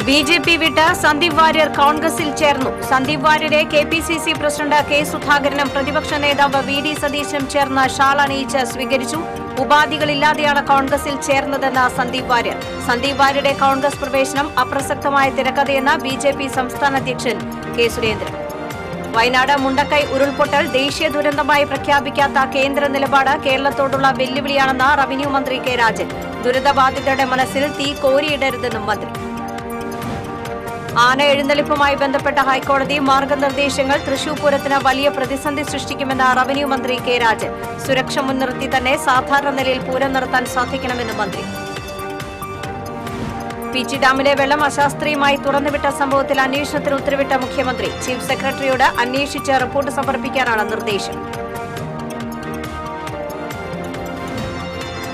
BJP വിട്ട് സന്ദീപ് വാര്യർ കോൺഗ്രസിൽ ചേർന്നു. സന്ദീപ് വാര്യരെ കെപിസിസി പ്രസിഡന്റ് കെ സുധാകരനും പ്രതിപക്ഷ നേതാവ് വി ഡി സതീശനും ചേർന്ന് ഷാൾ അണിയിച്ച് സ്വീകരിച്ചു. ഉപാധികളില്ലാതെയാണ് കോൺഗ്രസിൽ ചേർന്നതെന്ന് സന്ദീപ് വാര്യർ. സന്ദീപ് വാര്യരുടെ കോൺഗ്രസ് പ്രവേശനം അപ്രസക്തമായ തിരക്കഥയെന്ന് ബിജെപി സംസ്ഥാന അധ്യക്ഷൻ കെ സുരേന്ദ്രൻ. വയനാട് മുണ്ടക്കൈ ഉരുൾപൊട്ടൽ ദേശീയ ദുരന്തമായി പ്രഖ്യാപിക്കാത്ത കേന്ദ്ര നിലപാട് കേരളത്തോടുള്ള വെല്ലുവിളിയാണെന്ന് റവന്യൂ മന്ത്രി കെ രാജൻ. ദുരിതബാധിതരുടെ മനസ്സിൽ തീ കോരിയിടരുതെന്നും മന്ത്രി. ആന എഴുന്നള്ളിപ്പുമായി ബന്ധപ്പെട്ട ഹൈക്കോടതി മാർഗനിർദ്ദേശങ്ങൾ തൃശൂർ പൂരത്തിന് വലിയ പ്രതിസന്ധി സൃഷ്ടിക്കുമെന്ന് റവന്യൂ മന്ത്രി കെ രാജൻ. സുരക്ഷ മുൻനിർത്തി തന്നെ സാധാരണ നിലയിൽ പൂരം നടത്താൻ സാധിക്കണമെന്നും മന്ത്രി. പീച്ചി ഡാമിലെ വെള്ളം അശാസ്ത്രീയമായി തുറന്നുവിട്ട സംഭവത്തിൽ അന്വേഷണത്തിന് ഉത്തരവിട്ട മുഖ്യമന്ത്രി. ചീഫ് സെക്രട്ടറിയോട് അന്വേഷിച്ച് റിപ്പോർട്ട് സമർപ്പിക്കാനാണ് നിർദ്ദേശം.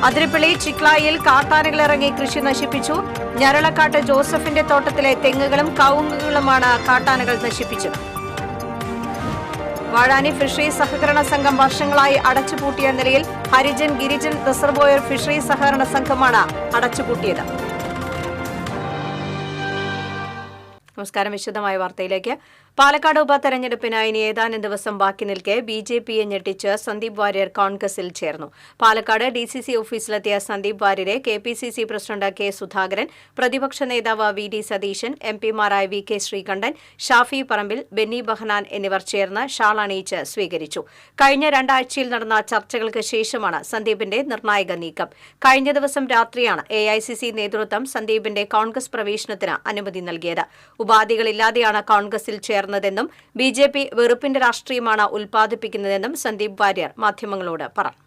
അതിരപ്പള്ളി ചിക്ലായിൽ കാട്ടാനകളിറങ്ങി കൃഷി നശിപ്പിച്ചു. ഞരളക്കാട്ട് ജോസഫിന്റെ തോട്ടത്തിലെ തെങ്ങുകളും കവുങ്ങുകളുമാണ് കാട്ടാനകൾ നശിപ്പിച്ചത്. വാഴാനി ഫിഷറീസ് സഹകരണ സംഘം വർഷങ്ങളായി അടച്ചുപൂട്ടിയ നിലയിൽ ഹരിജൻ ഗിരിജൻ റിസർവോയർ ഫിഷറീസ് സഹകരണ സംഘമാണ് അടച്ചുപൂട്ടിയത്. നമസ്കാരം. വിശദമായ വാർത്തയിലേക്ക്. പാലക്കാട് ഉപതെരഞ്ഞെടുപ്പിനായി ഇനി ഏതാനും ദിവസം ബാക്കി നിൽക്കെ ബിജെപിയെ ഞെട്ടിച്ച് സന്ദീപ് വാര്യർ കോൺഗ്രസിൽ ചേർന്നു. പാലക്കാട് ഡിസിസി ഓഫീസിലെത്തിയ സന്ദീപ് വാര്യരെ കെപിസിസി പ്രസിഡന്റ് കെ സുധാകരൻ, പ്രതിപക്ഷ നേതാവ് വി ഡി സതീശൻ, എംപിമാരായ V K Sreekandan, Shafi Parambil, Benny Behanan എന്നിവർ ചേർന്ന് ഷാൾ അണിയിച്ച് സ്വീകരിച്ചു. കഴിഞ്ഞ രണ്ടാഴ്ചയിൽ നടന്ന ചർച്ചകൾക്ക് ശേഷമാണ് സന്ദീപിന്റെ നിർണായക നീക്കം. കഴിഞ്ഞ ദിവസം രാത്രിയാണ് എഐസിസി നേതൃത്വം സന്ദീപിന്റെ കോൺഗ്രസ് പ്രവേശനത്തിന് അനുമതി നൽകിയത്. ഉപാധികളില്ലാതെയാണ് കോൺഗ്രസിൽ ചേർന്നതെന്നും ബിജെപി വെറുപ്പിന്റെ രാഷ്ട്രീയമാണ് ഉൽപ്പാദിപ്പിക്കുന്നതെന്നും സന്ദീപ് വാര്യർ മാധ്യമങ്ങളോട് പറഞ്ഞു.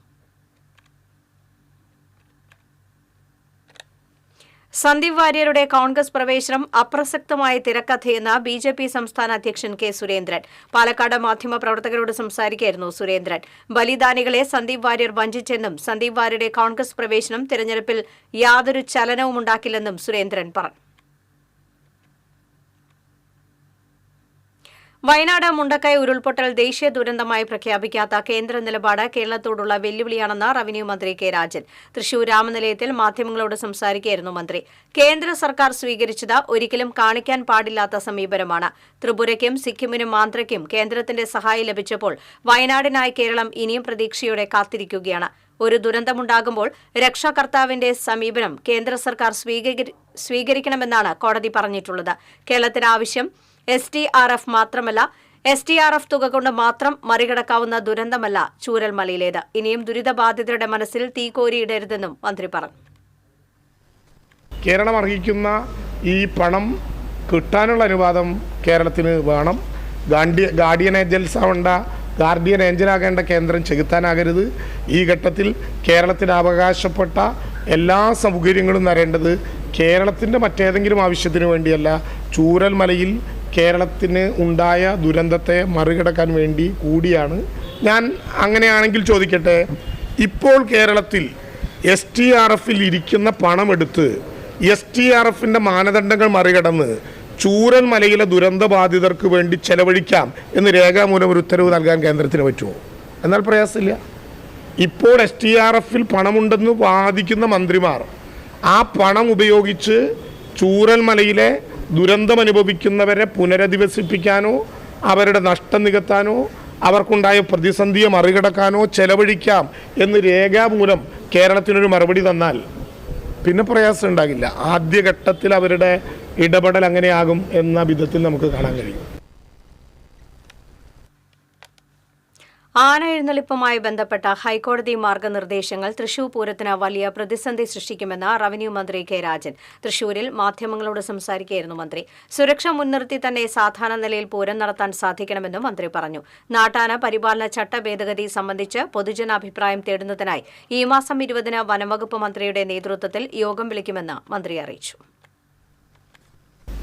സന്ദീപ് വാര്യരുടെ കോൺഗ്രസ് പ്രവേശനം അപ്രസക്തമായ തിരക്കഥയെന്ന് ബിജെപി സംസ്ഥാന അധ്യക്ഷൻ കെ സുരേന്ദ്രൻ. പാലക്കാട് മാധ്യമപ്രവർത്തകരോട് സംസാരിക്കുകയായിരുന്നു സുരേന്ദ്രൻ. ബലിദാനികളെ സന്ദീപ് വാര്യർ വഞ്ചിച്ചെന്നും സന്ദീപ് വാര്യരുടെ കോൺഗ്രസ് പ്രവേശനം തിരഞ്ഞെടുപ്പിൽ യാതൊരു ചലനവും ഉണ്ടാക്കില്ലെന്നും സുരേന്ദ്രൻ പറഞ്ഞു. വയനാട് മുണ്ടക്കൈ ഉരുൾപൊട്ടൽ ദേശീയ ദുരന്തമായി പ്രഖ്യാപിക്കാത്ത കേന്ദ്ര നിലപാട് കേരളത്തോടുള്ള വെല്ലുവിളിയാണെന്ന് റവന്യൂ മന്ത്രി കെ രാജൻ. തൃശൂർ രാമനിലയത്തിൽ മാധ്യമങ്ങളോട് സംസാരിക്കുകയായിരുന്നു മന്ത്രി. കേന്ദ്ര സർക്കാർ സ്വീകരിച്ചത് ഒരിക്കലും കാണിക്കാൻ പാടില്ലാത്ത സമീപനമാണ്. ത്രിപുരയ്ക്കും സിക്കിമിനും ആന്ധ്രയ്ക്കും കേന്ദ്രത്തിന്റെ സഹായം ലഭിച്ചപ്പോൾ വയനാടിനായി കേരളം ഇനിയും പ്രതീക്ഷയോടെ കാത്തിരിക്കുകയാണ്. ഒരു ദുരന്തമുണ്ടാകുമ്പോൾ രക്ഷാകർത്താവിന്റെ സമീപനം കേന്ദ്ര സർക്കാർ സ്വീകരിക്കണമെന്നാണ് കോടതി പറഞ്ഞിട്ടുള്ളത്. കേരളത്തിന് ആവശ്യം SDRF മാത്രമല്ല, SDRF തുക കൊണ്ട് മാത്രം മറികടക്കാവുന്ന ദുരന്തമല്ല ചൂരൽമലയിലേത്. ഇനിയും ദുരിതബാധിതരുടെ മനസ്സിൽ തീ കോരിയിടരുതെന്നും മന്ത്രി പറഞ്ഞു. കേരളം അർഹിക്കുന്ന ഈ പണം കിട്ടാനുള്ള അനുവാദം കേരളത്തിന് വേണം. ഗാർഡിയൻ ഏഞ്ചലാകേണ്ട കേന്ദ്രം ചെകുത്താനാകരുത്. ഈ ഘട്ടത്തിൽ കേരളത്തിന് അവകാശപ്പെട്ട എല്ലാ സൗകര്യങ്ങളും തരേണ്ടത് കേരളത്തിൻ്റെ മറ്റേതെങ്കിലും ആവശ്യത്തിന് വേണ്ടിയല്ല, ചൂരൽമലയിൽ കേരളത്തിന് ഉണ്ടായ ദുരന്തത്തെ മറികടക്കാൻ വേണ്ടി കൂടിയാണ്. ഞാൻ അങ്ങനെയാണെങ്കിൽ ചോദിക്കട്ടെ, ഇപ്പോൾ കേരളത്തിൽ SDRFിൽ ഇരിക്കുന്ന പണമെടുത്ത് SDRFിൻ്റെ മാനദണ്ഡങ്ങൾ മറികടന്ന് ചൂരൽമലയിലെ ദുരന്തബാധിതർക്ക് വേണ്ടി ചെലവഴിക്കാം എന്ന് രേഖാമൂലം ഒരു ഉത്തരവ് നൽകാൻ കേന്ദ്രത്തിന് പറ്റുമോ? എന്നാൽ പ്രയാസമില്ല. ഇപ്പോൾ SDRFിൽ പണമുണ്ടെന്ന് വാദിക്കുന്ന മന്ത്രിമാർ ആ പണം ഉപയോഗിച്ച് ചൂരൽമലയിലെ ദുരന്തമനുഭവിക്കുന്നവരെ പുനരധിവസിപ്പിക്കാനോ അവരുടെ നഷ്ടം നികത്താനോ അവർക്കുണ്ടായ പ്രതിസന്ധിയെ മറികടക്കാനോ ചെലവഴിക്കാം എന്ന് രേഖാമൂലം കേരളത്തിനൊരു മറുപടി തന്നാൽ പിന്നെ പ്രയാസം ഉണ്ടാകില്ല. ആദ്യഘട്ടത്തിൽ അവരുടെ ഇടപെടൽ അങ്ങനെയാകും എന്ന വിധത്തിൽ നമുക്ക് കാണാൻ കഴിയും. ആന എഴുന്നള്ളിപ്പുമായി ബന്ധപ്പെട്ട ഹൈക്കോടതി മാർഗനിർദ്ദേശങ്ങൾ തൃശൂർ പൂരത്തിന് വലിയ പ്രതിസന്ധി സൃഷ്ടിക്കുമെന്ന് റവന്യൂ മന്ത്രി കെ രാജൻ. തൃശൂരിൽ മാധ്യമങ്ങളോട് സംസാരിക്കുകയായിരുന്നു മന്ത്രി. സുരക്ഷ മുൻനിർത്തി തന്നെ സാധാരണ നിലയിൽ പൂരം നടത്താൻ സാധിക്കണമെന്നും മന്ത്രി പറഞ്ഞു. നാട്ടാന പരിപാലന ചട്ട ഭേദഗതി സംബന്ധിച്ച് പൊതുജനാഭിപ്രായം തേടുന്നതിനായി ഈ മാസം 20-ന് വനംവകുപ്പ് മന്ത്രിയുടെ നേതൃത്വത്തിൽ യോഗം വിളിക്കുമെന്ന് മന്ത്രി അറിയിച്ചു.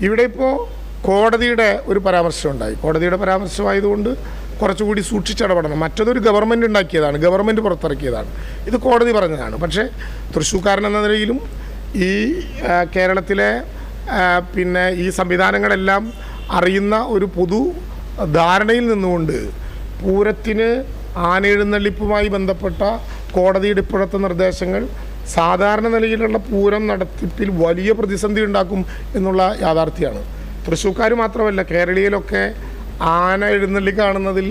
ഇവിടെ ഇപ്പോൾ കോടതിയുടെ ഒരു പരാമർശമുണ്ടായി. കോടതിയുടെ പരാമർശമായതുകൊണ്ട് കുറച്ചുകൂടി സൂക്ഷിച്ചിടപെടണം. മറ്റതൊരു ഗവൺമെൻറ് ഉണ്ടാക്കിയതാണ്, ഗവൺമെൻറ് പുറത്തിറക്കിയതാണ്. ഇത് കോടതി പറഞ്ഞതാണ്. പക്ഷേ തൃശ്ശൂർക്കാരൻ എന്ന നിലയിലും ഈ കേരളത്തിലെ ഈ സംവിധാനങ്ങളെല്ലാം അറിയുന്ന ഒരു പൊതു ധാരണയിൽ നിന്നുകൊണ്ട് പൂരത്തിന് ആനയെഴുന്നള്ളിപ്പുമായി ബന്ധപ്പെട്ട കോടതിയുടെ ഇപ്പോഴത്തെ നിർദ്ദേശങ്ങൾ സാധാരണ നിലയിലുള്ള പൂരം നടത്തിപ്പിൽ വലിയ പ്രതിസന്ധി ഉണ്ടാക്കും എന്നുള്ള യാഥാർത്ഥ്യമാണ്. തൃശ്ശൂർക്കാർ മാത്രമല്ല, കേരളീയയിലൊക്കെ ആന എഴുന്നള്ളി കാണുന്നതിൽ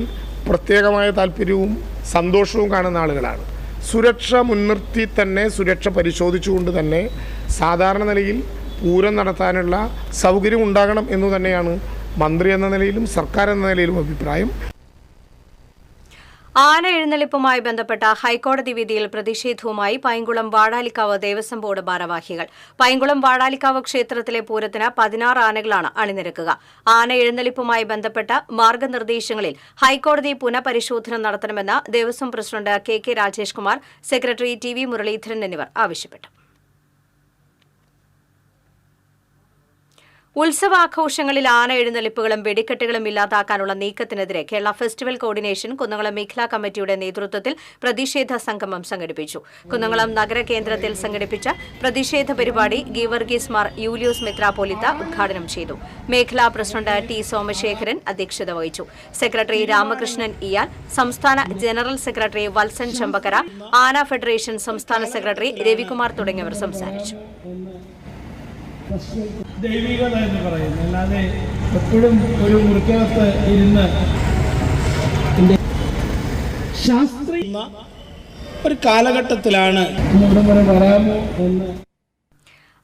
പ്രത്യേകമായ താല്പര്യവും സന്തോഷവും കാണുന്ന ആളുകളാണ്. സുരക്ഷ മുൻനിർത്തി തന്നെ, സുരക്ഷ പരിശോധിച്ചുകൊണ്ട് തന്നെ സാധാരണ നിലയിൽ പൂരം നടത്താനുള്ള സൗകര്യം ഉണ്ടാകണം എന്നു തന്നെയാണ് മന്ത്രി എന്ന നിലയിലും സർക്കാർ എന്ന നിലയിലും അഭിപ്രായം. ആന എഴുന്നള്ളിപ്പുമായി ബന്ധപ്പെട്ട ഹൈക്കോടതി വിധിയിൽ പ്രതിഷേധവുമായി പൈങ്കുളം വാഴാലിക്കാവ് ദേവസ്വം ബോർഡ് ഭാരവാഹികൾ. പൈങ്കുളം വാഴാലിക്കാവ് ക്ഷേത്രത്തിലെ പൂരത്തിന് 16 ആനകളാണ് അണിനിരക്കുക. ആന എഴുന്നള്ളിപ്പുമായി ബന്ധപ്പെട്ട മാർഗനിർദ്ദേശങ്ങളിൽ ഹൈക്കോടതി പുനഃപരിശോധന നടത്തണമെന്ന് Devaswom president K Rajesh Kumar, secretary T V Muraleedharan എന്നിവർ ആവശ്യപ്പെട്ടു. ഉത്സവാഘോഷങ്ങളിൽ ആന എഴുന്നള്ളിപ്പുകളും വെടിക്കെട്ടുകളും ഇല്ലാതാക്കാനുള്ള നീക്കത്തിനെതിരെ കേരള ഫെസ്റ്റിവൽ കോർഡിനേഷൻ കുന്നംകുളം മേഖലാ കമ്മിറ്റിയുടെ നേതൃത്വത്തിൽ പ്രതിഷേധ സംഗമം സംഘടിപ്പിച്ചു. കുന്നംകുളം നഗരകേന്ദ്രത്തിൽ സംഘടിപ്പിച്ച പ്രതിഷേധ പരിപാടി ഗീവർഗീസ് മാർ യൂലിയോസ് മെത്രാപ്പോലിത്ത ഉദ്ഘാടനം ചെയ്തു. മേഖലാ പ്രസിഡന്റ് ടി സോമശേഖരൻ അധ്യക്ഷത വഹിച്ചു. സെക്രട്ടറി രാമകൃഷ്ണൻ ഇയാൽ, സംസ്ഥാന ജനറൽ സെക്രട്ടറി വത്സൻ ചെമ്പക്കര, ആന ഫെഡറേഷൻ സംസ്ഥാന സെക്രട്ടറി രവികുമാർ തുടങ്ങിയവർ സംസാരിച്ചു. ദൈവികത എന്ന് പറയുന്നത് അല്ലാതെ എപ്പോഴും ഒരു മുറിക്കകത്ത് ഇരുന്ന് ശാസ്ത്രീയ ഒരു കാലഘട്ടത്തിലാണ് ഇവിടം വരെ വരാമോ എന്ന്.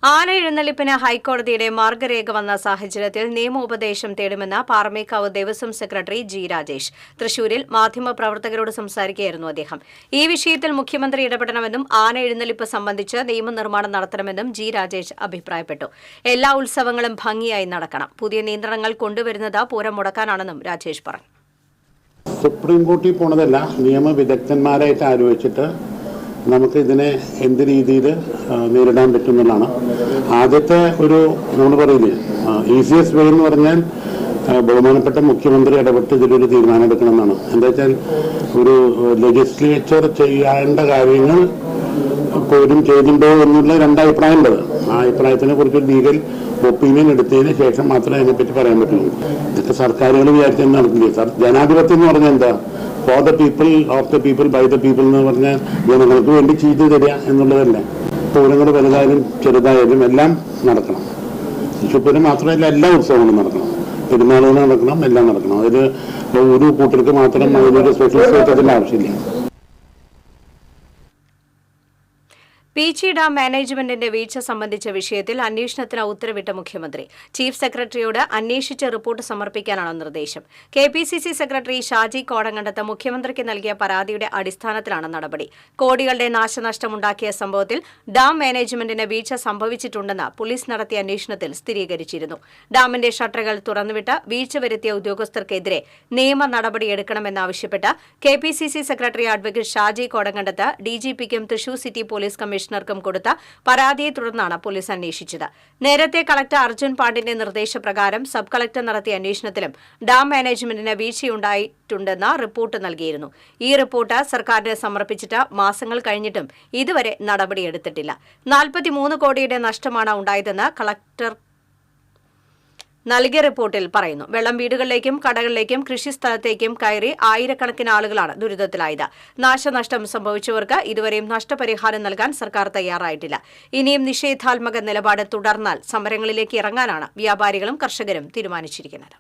ആന എഴുന്നള്ളിപ്പിന് ഹൈക്കോടതിയുടെ മാർഗരേഖ വന്ന സാഹചര്യത്തിൽ നിയമോപദേശം തേടുമെന്ന് പാറമേക്കാവ് ദേവസ്വം സെക്രട്ടറി ജി രാജേഷ്. തൃശൂരിൽ മാധ്യമപ്രവർത്തകരോട് സംസാരിക്കുകയായിരുന്നു അദ്ദേഹം. ഈ വിഷയത്തിൽ മുഖ്യമന്ത്രി ഇടപെടണമെന്നും ആന എഴുന്നള്ളിപ്പ് സംബന്ധിച്ച് നിയമനിർമ്മാണം നടത്തണമെന്നും ജി രാജേഷ് അഭിപ്രായപ്പെട്ടു. എല്ലാ ഉത്സവങ്ങളും ഭംഗിയായി നടക്കണം. പുതിയ നിയന്ത്രണങ്ങൾ കൊണ്ടുവരുന്നത് പൂരം മുടക്കാനാണെന്നും രാജേഷ് പറഞ്ഞു. സുപ്രീം കോടതിയിൽ പോണതല്ല, നിയമവിദഗ്ധന്മാരായിട്ട് ആലോചിച്ചിട്ട് നമുക്ക് ഇതിനെ എന്ത് രീതിയിൽ നേരിടാൻ പറ്റുമെന്നുള്ളതാണ്. ആദ്യത്തെ ഒരു നമ്മൾ പറയില്ലേ, ഈസിയസ്റ്റ് വേ എന്ന് പറഞ്ഞാൽ ബഹുമാനപ്പെട്ട മുഖ്യമന്ത്രി ഇടപെട്ട് ഇതിലൊരു തീരുമാനം എടുക്കണമെന്നാണ്. എന്താ വെച്ചാൽ ഒരു ലെജിസ്ലേച്ചർ ചെയ്യേണ്ട കാര്യങ്ങൾ പോലും ചെയ്തിട്ടുണ്ടോ എന്നുള്ള രണ്ടഭിപ്രായം ഉള്ളത്. ആ അഭിപ്രായത്തിനെ കുറിച്ച് ലീഗൽ ഒപ്പീനിയൻ എടുത്തതിന് ശേഷം മാത്രമേ അതിനെപ്പറ്റി പറയാൻ പറ്റുള്ളൂ. ഇതൊക്കെ സർക്കാരുകൾ വിചാരിച്ചൊന്നും നടക്കില്ല. ജനാധിപത്യം എന്ന് പറഞ്ഞാൽ എന്താ? For the people, of the people, by the people എന്ന് പറഞ്ഞാൽ ജനങ്ങൾക്ക് വേണ്ടി ചെയ്തു തരിക എന്നുള്ളതല്ല. പൂരങ്ങൾ വലുതായാലും ചെറുതായാലും എല്ലാം നടക്കണം. തൃശ്ശൂർപൂരം മാത്രമല്ല, എല്ലാ ഉത്സവങ്ങളും നടക്കണം, പെരുന്നാളുകൾ നടക്കണം, എല്ലാം നടക്കണം. അതിൽ ഒരു കൂട്ടർക്ക് മാത്രം അതിനൊരു സ്പെഷ്യൽ സ്റ്റേറ്റസിന്റെ ആവശ്യമില്ല. പീച്ചി ഡാം മാനേജ്മെന്റിന്റെ വീഴ്ച സംബന്ധിച്ച വിഷയത്തിൽ അന്വേഷണത്തിന് ഉത്തരവിട്ട മുഖ്യമന്ത്രി. ചീഫ് സെക്രട്ടറിയോട് അന്വേഷിച്ച് റിപ്പോർട്ട് സമർപ്പിക്കാനാണ് നിർദ്ദേശം. കെപിസിസി സെക്രട്ടറി ഷാജി കോടങ്കണ്ടത്ത് മുഖ്യമന്ത്രിക്ക് നൽകിയ പരാതിയുടെ അടിസ്ഥാനത്തിലാണ് നടപടി. കോടികളുടെ നാശനഷ്ടമുണ്ടാക്കിയ സംഭവത്തിൽ ഡാം മാനേജ്മെന്റിന് വീഴ്ച സംഭവിച്ചിട്ടുണ്ടെന്ന് പോലീസ് നടത്തിയ അന്വേഷണത്തിൽ സ്ഥിരീകരിച്ചിരുന്നു. ഡാമിന്റെ ഷട്ടറുകൾ തുറന്നുവിട്ട് വീഴ്ച വരുത്തിയ ഉദ്യോഗസ്ഥർക്കെതിരെ നിയമ നടപടിയെടുക്കണമെന്നാവശ്യപ്പെട്ട് KPCC secretary advocate Shaji Kodankandath ഡിജിപിക്കും തൃശൂർ സിറ്റി പോലീസ് കമ്മീഷണർക്കും കൊടുത്ത പരാതിയെ തുടർന്നാണ് പോലീസ് അന്വേഷിച്ചത്. നേരത്തെ കളക്ടർ അർജുൻ പാണ്ഡ്യന്റെ നിർദ്ദേശപ്രകാരം സബ് കളക്ടർ നടത്തിയ അന്വേഷണത്തിലും ഡാം മാനേജ്മെന്റിന് വീഴ്ചയുണ്ടായിട്ടുണ്ടെന്ന റിപ്പോർട്ട് നൽകിയിരുന്നു. ഈ റിപ്പോർട്ട് സർക്കാരിന് സമർപ്പിച്ചിട്ട് മാസങ്ങൾ കഴിഞ്ഞിട്ടും ഇതുവരെ നടപടിയെടുത്തിട്ടില്ല. 43 കോടിയുടെ നഷ്ടമാണ് ഉണ്ടായതെന്ന് കളക്ടർ നൽകിയ റിപ്പോർട്ടിൽ പറയുന്നു. വെള്ളം വീടുകളിലേക്കും കടകളിലേക്കും കൃഷിസ്ഥലത്തേക്കും കയറി ആയിരക്കണക്കിന് ആളുകളാണ് ദുരിതത്തിലായത്. നാശനഷ്ടം സംഭവിച്ചവർക്ക് ഇതുവരെയും നഷ്ടപരിഹാരം നൽകാൻ സർക്കാർ തയ്യാറായിട്ടില്ല. ഇനിയും നിഷേധാത്മക നിലപാട് തുടർന്നാൽ സമരങ്ങളിലേക്ക് ഇറങ്ങാനാണ് വ്യാപാരികളും കർഷകരും തീരുമാനിച്ചിരിക്കുന്നത്.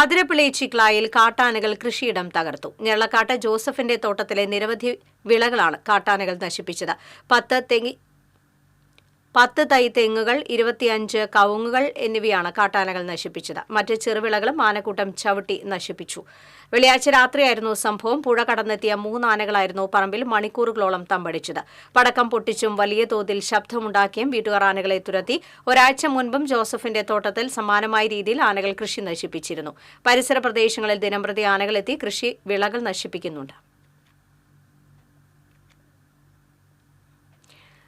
അതിരപ്പിള്ളി ചിക്ലായിൽ കാട്ടാനകൾ കൃഷിയിടം തകർത്തു. ഞെള്ളക്കാട്ട് ജോസഫിന്റെ തോട്ടത്തിലെ നിരവധി വിളകളാണ് കാട്ടാനകൾ നശിപ്പിച്ചത്. 10 തൈ തെങ്ങുകൾ, 25 കവുങ്ങുകൾ എന്നിവയാണ് കാട്ടാനകൾ നശിപ്പിച്ചത്. മറ്റ് ചെറുവിളകളും ആനക്കൂട്ടം ചവിട്ടി നശിപ്പിച്ചു. വെള്ളിയാഴ്ച രാത്രിയായിരുന്നു സംഭവം. പുഴ കടന്നെത്തിയ 3 ആനകളായിരുന്നു പറമ്പിൽ മണിക്കൂറുകളോളം തമ്പടിച്ചത്. പടക്കം പൊട്ടിച്ചും വലിയ തോതിൽ ശബ്ദമുണ്ടാക്കിയും വീട്ടുകാർ ആനകളെ തുരത്തി. ഒരാഴ്ച മുൻപും ജോസഫിന്റെ തോട്ടത്തിൽ സമാനമായ രീതിയിൽ ആനകൾ കൃഷി നശിപ്പിച്ചിരുന്നു. പരിസര പ്രദേശങ്ങളിൽ ദിനംപ്രതി ആനകളെത്തി കൃഷി വിളകൾ നശിപ്പിക്കുന്നുണ്ട്.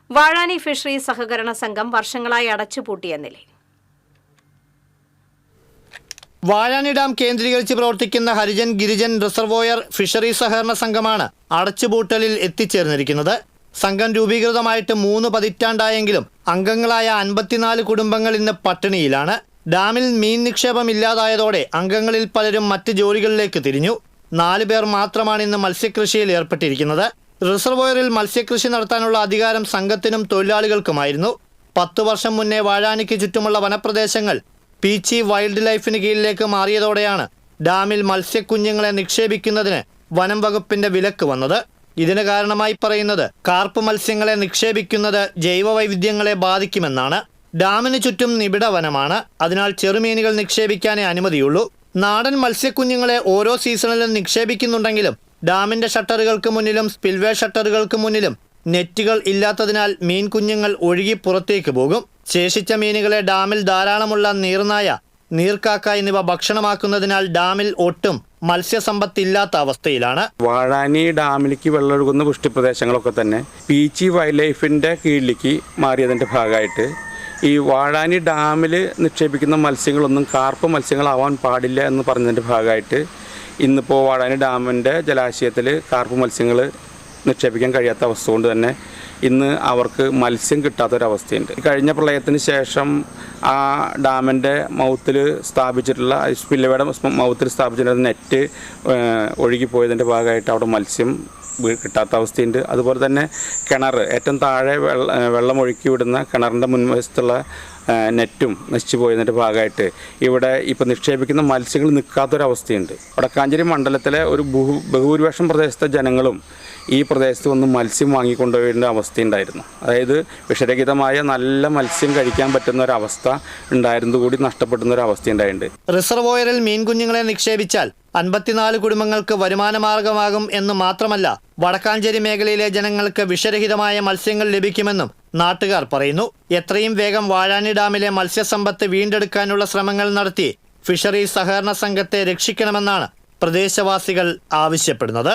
വാഴാനി ഫിഷറി സഹകരണ സംഘം വർഷങ്ങളായി അടച്ചുപൂട്ടിയ നിലയിൽ. വാഴാനി ഡാം കേന്ദ്രീകരിച്ച് പ്രവർത്തിക്കുന്ന ഹരിജൻ ഗിരിജൻ റിസർവോയർ ഫിഷറി സഹകരണ സംഘമാണ് അടച്ചുപൂട്ടലിൽ എത്തിച്ചേർന്നിരിക്കുന്നത്. സംഘം രൂപീകൃതമായിട്ട് 3 പതിറ്റാണ്ടായെങ്കിലും അംഗങ്ങളായ 54 കുടുംബങ്ങൾ ഇന്ന് പട്ടിണിയിലാണ്. ഡാമിൽ മീൻ നിക്ഷേപം ഇല്ലാതായതോടെ അംഗങ്ങളിൽ പലരും മറ്റ് ജോലികളിലേക്ക് തിരിഞ്ഞു. 4 പേർ മാത്രമാണ് ഇന്ന് മത്സ്യകൃഷിയിൽ ഏർപ്പെട്ടിരിക്കുന്നത്. റിസർവോയറിൽ മത്സ്യകൃഷി നടത്താനുള്ള അധികാരം സംഘത്തിനും തൊഴിലാളികൾക്കുമായിരുന്നു. 10 വർഷം മുന്നേ വാഴാനിക്ക് ചുറ്റുമുള്ള വനപ്രദേശങ്ങൾ പീച്ചി വൈൽഡ് ലൈഫിന് കീഴിലേക്ക് മാറിയതോടെയാണ് ഡാമിൽ മത്സ്യക്കുഞ്ഞുങ്ങളെ നിക്ഷേപിക്കുന്നതിന് വനം വകുപ്പിന്റെ വിലക്ക് വന്നത്. ഇതിന് കാരണമായി പറയുന്നത് കാർപ്പ് മത്സ്യങ്ങളെ നിക്ഷേപിക്കുന്നത് ജൈവവൈവിധ്യങ്ങളെ ബാധിക്കുമെന്നാണ്. ഡാമിന് ചുറ്റും നിബിഡ വനമാണ്, അതിനാൽ ചെറുമീനുകൾ നിക്ഷേപിക്കാനേ അനുമതിയുള്ളൂ. നാടൻ മത്സ്യക്കുഞ്ഞുങ്ങളെ ഓരോ സീസണിലും നിക്ഷേപിക്കുന്നുണ്ടെങ്കിലും ഡാമിന്റെ ഷട്ടറുകൾക്ക് മുന്നിലും സ്പിൽവേ ഷട്ടറുകൾക്ക് മുന്നിലും നെറ്റുകൾ ഇല്ലാത്തതിനാൽ മീൻ കുഞ്ഞുങ്ങൾ ഒഴുകി പുറത്തേക്ക് പോകും. ശേഷിച്ച മീനുകളെ ഡാമിൽ ധാരാളമുള്ള നീർനായ, നീർക്കാക്ക എന്നിവ ഭക്ഷണമാക്കുന്നതിനാൽ ഡാമിൽ ഒട്ടും മത്സ്യസമ്പത്തില്ലാത്ത അവസ്ഥയിലാണ്. വാഴാനി ഡാമിലേക്ക് വെള്ളമൊഴുകുന്ന വൃഷ്ടിപ്രദേശങ്ങളൊക്കെ തന്നെ പീച്ചി വൈൽഡ് ലൈഫിൻ്റെ കീഴിലേക്ക് മാറിയതിൻ്റെ ഭാഗമായിട്ട് ഈ വാഴാനി ഡാമിൽ നിക്ഷേപിക്കുന്ന മത്സ്യങ്ങളൊന്നും കാർപ്പ് മത്സ്യങ്ങളാവാൻ പാടില്ല എന്ന് പറഞ്ഞതിൻ്റെ ഭാഗമായിട്ട് ഇന്നിപ്പോൾ വാഴാനി ഡാമിൻ്റെ ജലാശയത്തിൽ കാർപ്പ് മത്സ്യങ്ങൾ നിക്ഷേപിക്കാൻ കഴിയാത്ത അവസ്ഥ കൊണ്ട് തന്നെ ഇന്ന് അവർക്ക് മത്സ്യം കിട്ടാത്തൊരവസ്ഥയുണ്ട്. കഴിഞ്ഞ പ്രളയത്തിന് ശേഷം ആ ഡാമിൻ്റെ മൗത്തിൽ സ്ഥാപിച്ചിട്ടുള്ള സ്പിൽവേയുടെ മൗത്തിൽ സ്ഥാപിച്ചിട്ടുള്ള നെറ്റ് ഒഴുകിപ്പോയതിൻ്റെ ഭാഗമായിട്ട് അവിടെ മത്സ്യം കിട്ടാത്ത അവസ്ഥയുണ്ട്. അതുപോലെ തന്നെ കിണർ, ഏറ്റവും താഴെ വെള്ളം ഒഴുക്കി വിടുന്ന കിണറിൻ്റെ മുൻവശത്തുള്ള നെറ്റും നശിച്ചു പോയതിൻ്റെ ഭാഗമായിട്ട് ഇവിടെ ഇപ്പോൾ നിക്ഷേപിക്കുന്ന മത്സ്യങ്ങൾ നിൽക്കാത്തൊരവസ്ഥയുണ്ട്. വടക്കാഞ്ചേരി മണ്ഡലത്തിലെ ഒരു ബഹുഭൂരിപക്ഷം പ്രദേശത്തെ ജനങ്ങളും ഈ പ്രദേശത്ത് വന്ന് മത്സ്യം വാങ്ങിക്കൊണ്ടുപോയേണ്ട അവസ്ഥയുണ്ടായിരുന്നു. അതായത് വിഷരഹിതമായ നല്ല മത്സ്യം കഴിക്കാൻ പറ്റുന്ന ഒരവസ്ഥ ഉണ്ടായിരുന്നത് കൂടി നഷ്ടപ്പെടുന്ന ഒരു അവസ്ഥയുണ്ടായിട്ടുണ്ട്. റിസർവോയറിൽ മീൻകുഞ്ഞുങ്ങളെ നിക്ഷേപിച്ചാൽ 54 കുടുംബങ്ങൾക്ക് വരുമാനമാർഗമാകും എന്ന് മാത്രമല്ല, വടക്കാഞ്ചേരി മേഖലയിലെ ജനങ്ങൾക്ക് വിഷരഹിതമായ മത്സ്യങ്ങൾ ലഭിക്കുമെന്നും നാട്ടുകാർ പറയുന്നു. എത്രയും വേഗം വാഴാനി ഡാമിലെ മത്സ്യസമ്പത്ത് വീണ്ടെടുക്കാനുള്ള ശ്രമങ്ങൾ നടത്തി ഫിഷറീസ് സഹകരണ സംഘത്തെ രക്ഷിക്കണമെന്നാണ് പ്രദേശവാസികൾ ആവശ്യപ്പെടുന്നത്.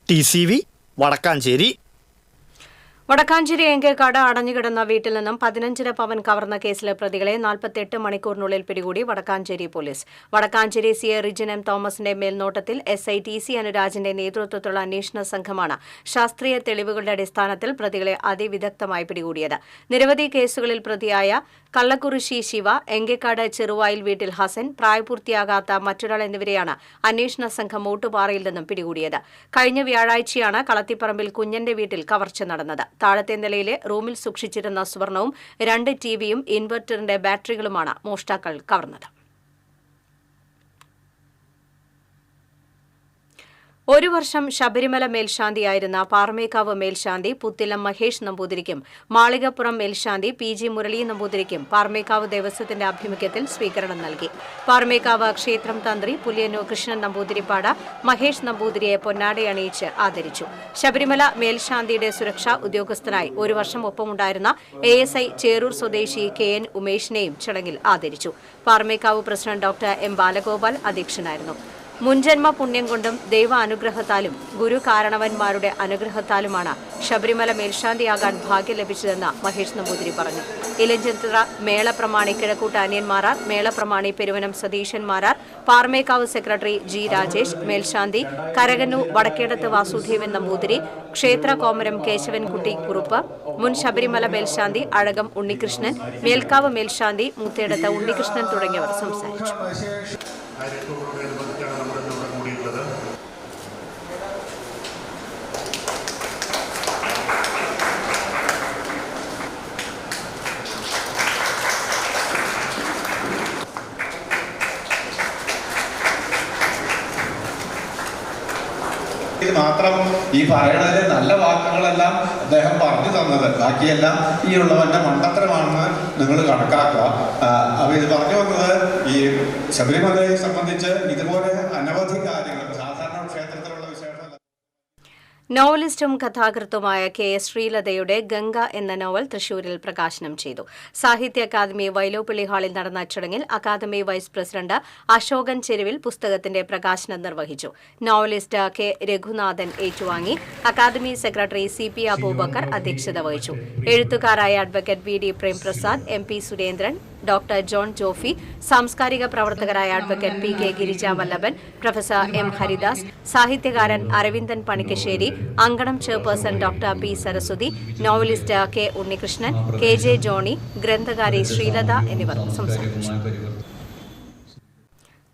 TCV വടക്കാഞ്ചേരി. വടക്കാഞ്ചേരി എങ്കേക്കാട് അടഞ്ഞുകിടന്ന വീട്ടിൽ നിന്നും 15 പവൻ കവർന്ന കേസിലെ പ്രതികളെ 48 മണിക്കൂറിനുള്ളിൽ പിടികൂടി Vadakkanchery police. Vadakkanchery CA Rijin M. തോമസിന്റെ മേൽനോട്ടത്തിൽ SI TC അനുരാജിന്റെ നേതൃത്വത്തിലുള്ള അന്വേഷണ സംഘമാണ് ശാസ്ത്രീയ തെളിവുകളുടെ അടിസ്ഥാനത്തിൽ പ്രതികളെ അതിവിദഗ്ധമായി പിടികൂടിയത്. നിരവധി കേസുകളിൽ പ്രതിയായ കള്ളക്കുറിശി ശിവ, എങ്കേക്കാട് ചെറുവായിൽ വീട്ടിൽ ഹസൻ, പ്രായപൂർത്തിയാകാത്ത മറ്റൊരാൾ എന്നിവരെയാണ് അന്വേഷണ സംഘം മൂട്ടുപാറയിൽ നിന്നും പിടികൂടിയത്. കഴിഞ്ഞ വ്യാഴാഴ്ചയാണ് കളത്തിപ്പറമ്പിൽ കുഞ്ഞന്റെ വീട്ടിൽ കവർച്ച നടന്നത്. താഴത്തെ നിലയിലെ റൂമിൽ സൂക്ഷിച്ചിരുന്ന സ്വർണവും 2 ടിവിയും ഇൻവെർട്ടറിന്റെ ബാറ്ററികളുമാണ് മോഷ്ടാക്കൾ കവർന്നത്. ഒരു വർഷം ശബരിമല മേൽശാന്തിയായിരുന്ന പാറമേക്കാവ് മേൽശാന്തി പുത്തിലം മഹേഷ് നമ്പൂതിരിക്കും മാളികപ്പുറം മേൽശാന്തി PG മുരളി നമ്പൂതിരിക്കും പാറമേക്കാവ് ദേവസ്വത്തിന്റെ ആഭിമുഖ്യത്തിൽ സ്വീകരണം നൽകി. പാറമേക്കാവ് ക്ഷേത്രം തന്ത്രി പുലിയന്നൂർ കൃഷ്ണൻ നമ്പൂതിരിപ്പാട് മഹേഷ് നമ്പൂതിരിയെ പൊന്നാടയണിയിച്ച് ആദരിച്ചു. ശബരിമല മേൽശാന്തിയുടെ സുരക്ഷാ ഉദ്യോഗസ്ഥനായി ഒരു വർഷം ഒപ്പമുണ്ടായിരുന്ന ASI ചേരൂർ സ്വദേശി KN ഉമേഷിനെയും ചടങ്ങിൽ ആദരിച്ചു. Paramekkavu president doctor M. Balagopal അധ്യക്ഷനായിരുന്നു. മുൻജന്മ പുണ്യം കൊണ്ടും ദൈവാനുഗ്രഹത്താലും ഗുരു കാരണവന്മാരുടെ അനുഗ്രഹത്താലുമാണ് ശബരിമല മേൽശാന്തിയാകാൻ ഭാഗ്യം ലഭിച്ചതെന്ന് മഹേഷ് നമ്പൂതിരി പറഞ്ഞു. ഇലഞ്ചിത്ര മേളപ്രമാണി കിഴക്കൂട്ട് അനിയന്മാരാർ, മേളപ്രമാണി പെരുവനം സതീശന്മാരാർ, പാറമേക്കാവ് സെക്രട്ടറി G. രാജേഷ്, മേൽശാന്തി കരകന്നൂർ വടക്കേടത്ത് വാസുദേവൻ നമ്പൂതിരി, ക്ഷേത്ര കോമരം കേശവൻകുട്ടി കുറുപ്പ്, മുൻ ശബരിമല മേൽശാന്തി അഴകം ഉണ്ണികൃഷ്ണൻ, മേൽക്കാവ് മേൽശാന്തി മൂത്തേടത്ത് ഉണ്ണികൃഷ്ണൻ തുടങ്ങിയവർ സംസാരിച്ചു. മാത്രം ഈ പറയണതിലെ നല്ല വാക്കുകളെല്ലാം അദ്ദേഹം പറഞ്ഞു തന്നത്, ബാക്കിയെല്ലാം ഈ ഉള്ളവന്റെ മണ്ടത്തരമാണെന്ന് നിങ്ങൾ കണക്കാക്കുക. അപ്പൊ ഇത് പറഞ്ഞു വന്നത് ഈ ശബരിമലയെ സംബന്ധിച്ച് ഇതുപോലെ അനവധി കാര്യങ്ങൾ സാധാരണ ക്ഷേത്രത്തിലുള്ള വിശേഷം. നോവലിസ്റ്റും കഥാകൃത്തുമായ KS ശ്രീലതയുടെ ഗംഗ എന്ന നോവൽ തൃശൂരിൽ പ്രകാശനം ചെയ്തു. സാഹിത്യ അക്കാദമി വൈലോപ്പിള്ളി ഹാളിൽ നടന്ന ചടങ്ങിൽ അക്കാദമി വൈസ് പ്രസിഡന്റ് അശോകൻ ചെരുവിൽ പുസ്തകത്തിന്റെ പ്രകാശനം നിർവഹിച്ചു. Novelist K. രഘുനാഥൻ ഏറ്റുവാങ്ങി. അക്കാദമി സെക്രട്ടറി CP അബൂബക്കർ അധ്യക്ഷത വഹിച്ചു. എഴുത്തുകാരായ advocate VD Premprasad, MP Surendran, doctor John Jofi, സാംസ്കാരിക പ്രവർത്തകരായ advocate PK Girija Vallabhan, professor M. Haridas, സാഹിത്യകാരൻ Aravindan Panikkassery, Ankanam chairperson doctor P. Saraswathi, novelist K. Unnikrishnan, KJ Johnny, ഗ്രന്ഥകാരി ശ്രീലത എന്നിവർ സംസാരിച്ചു.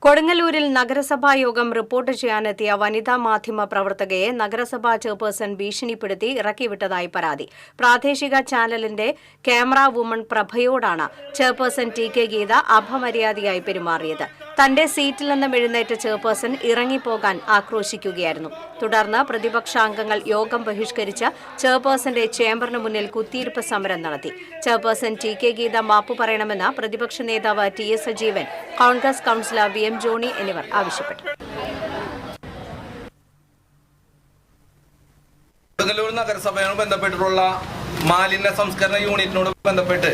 കൊടുങ്ങല്ലൂരിൽ നഗരസഭാ യോഗം റിപ്പോർട്ട് ചെയ്യാനെത്തിയ വനിതാ മാധ്യമ പ്രവർത്തകയെ നഗരസഭാ ചെയർപേഴ്സൺ ഭീഷണിപ്പെടുത്തി ഇറക്കിവിട്ടതായി പരാതി. പ്രാദേശിക ചാനലിന്റെ ക്യാമറ വുമൺ പ്രഭയോടാണ് ചെയർപേഴ്സൺ ടി കെ ഗീത അപമര്യാദയായി പെരുമാറിയത്. തന്റെ സീറ്റിൽ നിന്നും എഴുന്നേറ്റ ചെയർപേഴ്സൺ ഇറങ്ങിപ്പോകാൻ ആക്രോശിക്കുകയായിരുന്നു. തുടർന്ന് പ്രതിപക്ഷാംഗങ്ങൾ യോഗം ബഹിഷ്കരിച്ച് ചെയർപേഴ്സന്റെ ചേംബറിന് മുന്നിൽ കുത്തിയിരിപ്പ് സമരം നടത്തി. ചെയർപേഴ്സൺ ടി കെ ഗീത മാപ്പു പറയണമെന്ന് പ്രതിപക്ഷ നേതാവ് T S Sajeevan, Congress councillor V M Johny എന്നിവർ ആവശ്യപ്പെട്ടു. കൊടുങ്ങല്ലൂർ നഗരസഭയോട് ബന്ധപ്പെട്ടിട്ടുള്ള മാലിന്യ സംസ്കരണ യൂണിറ്റിനോട് ബന്ധപ്പെട്ട്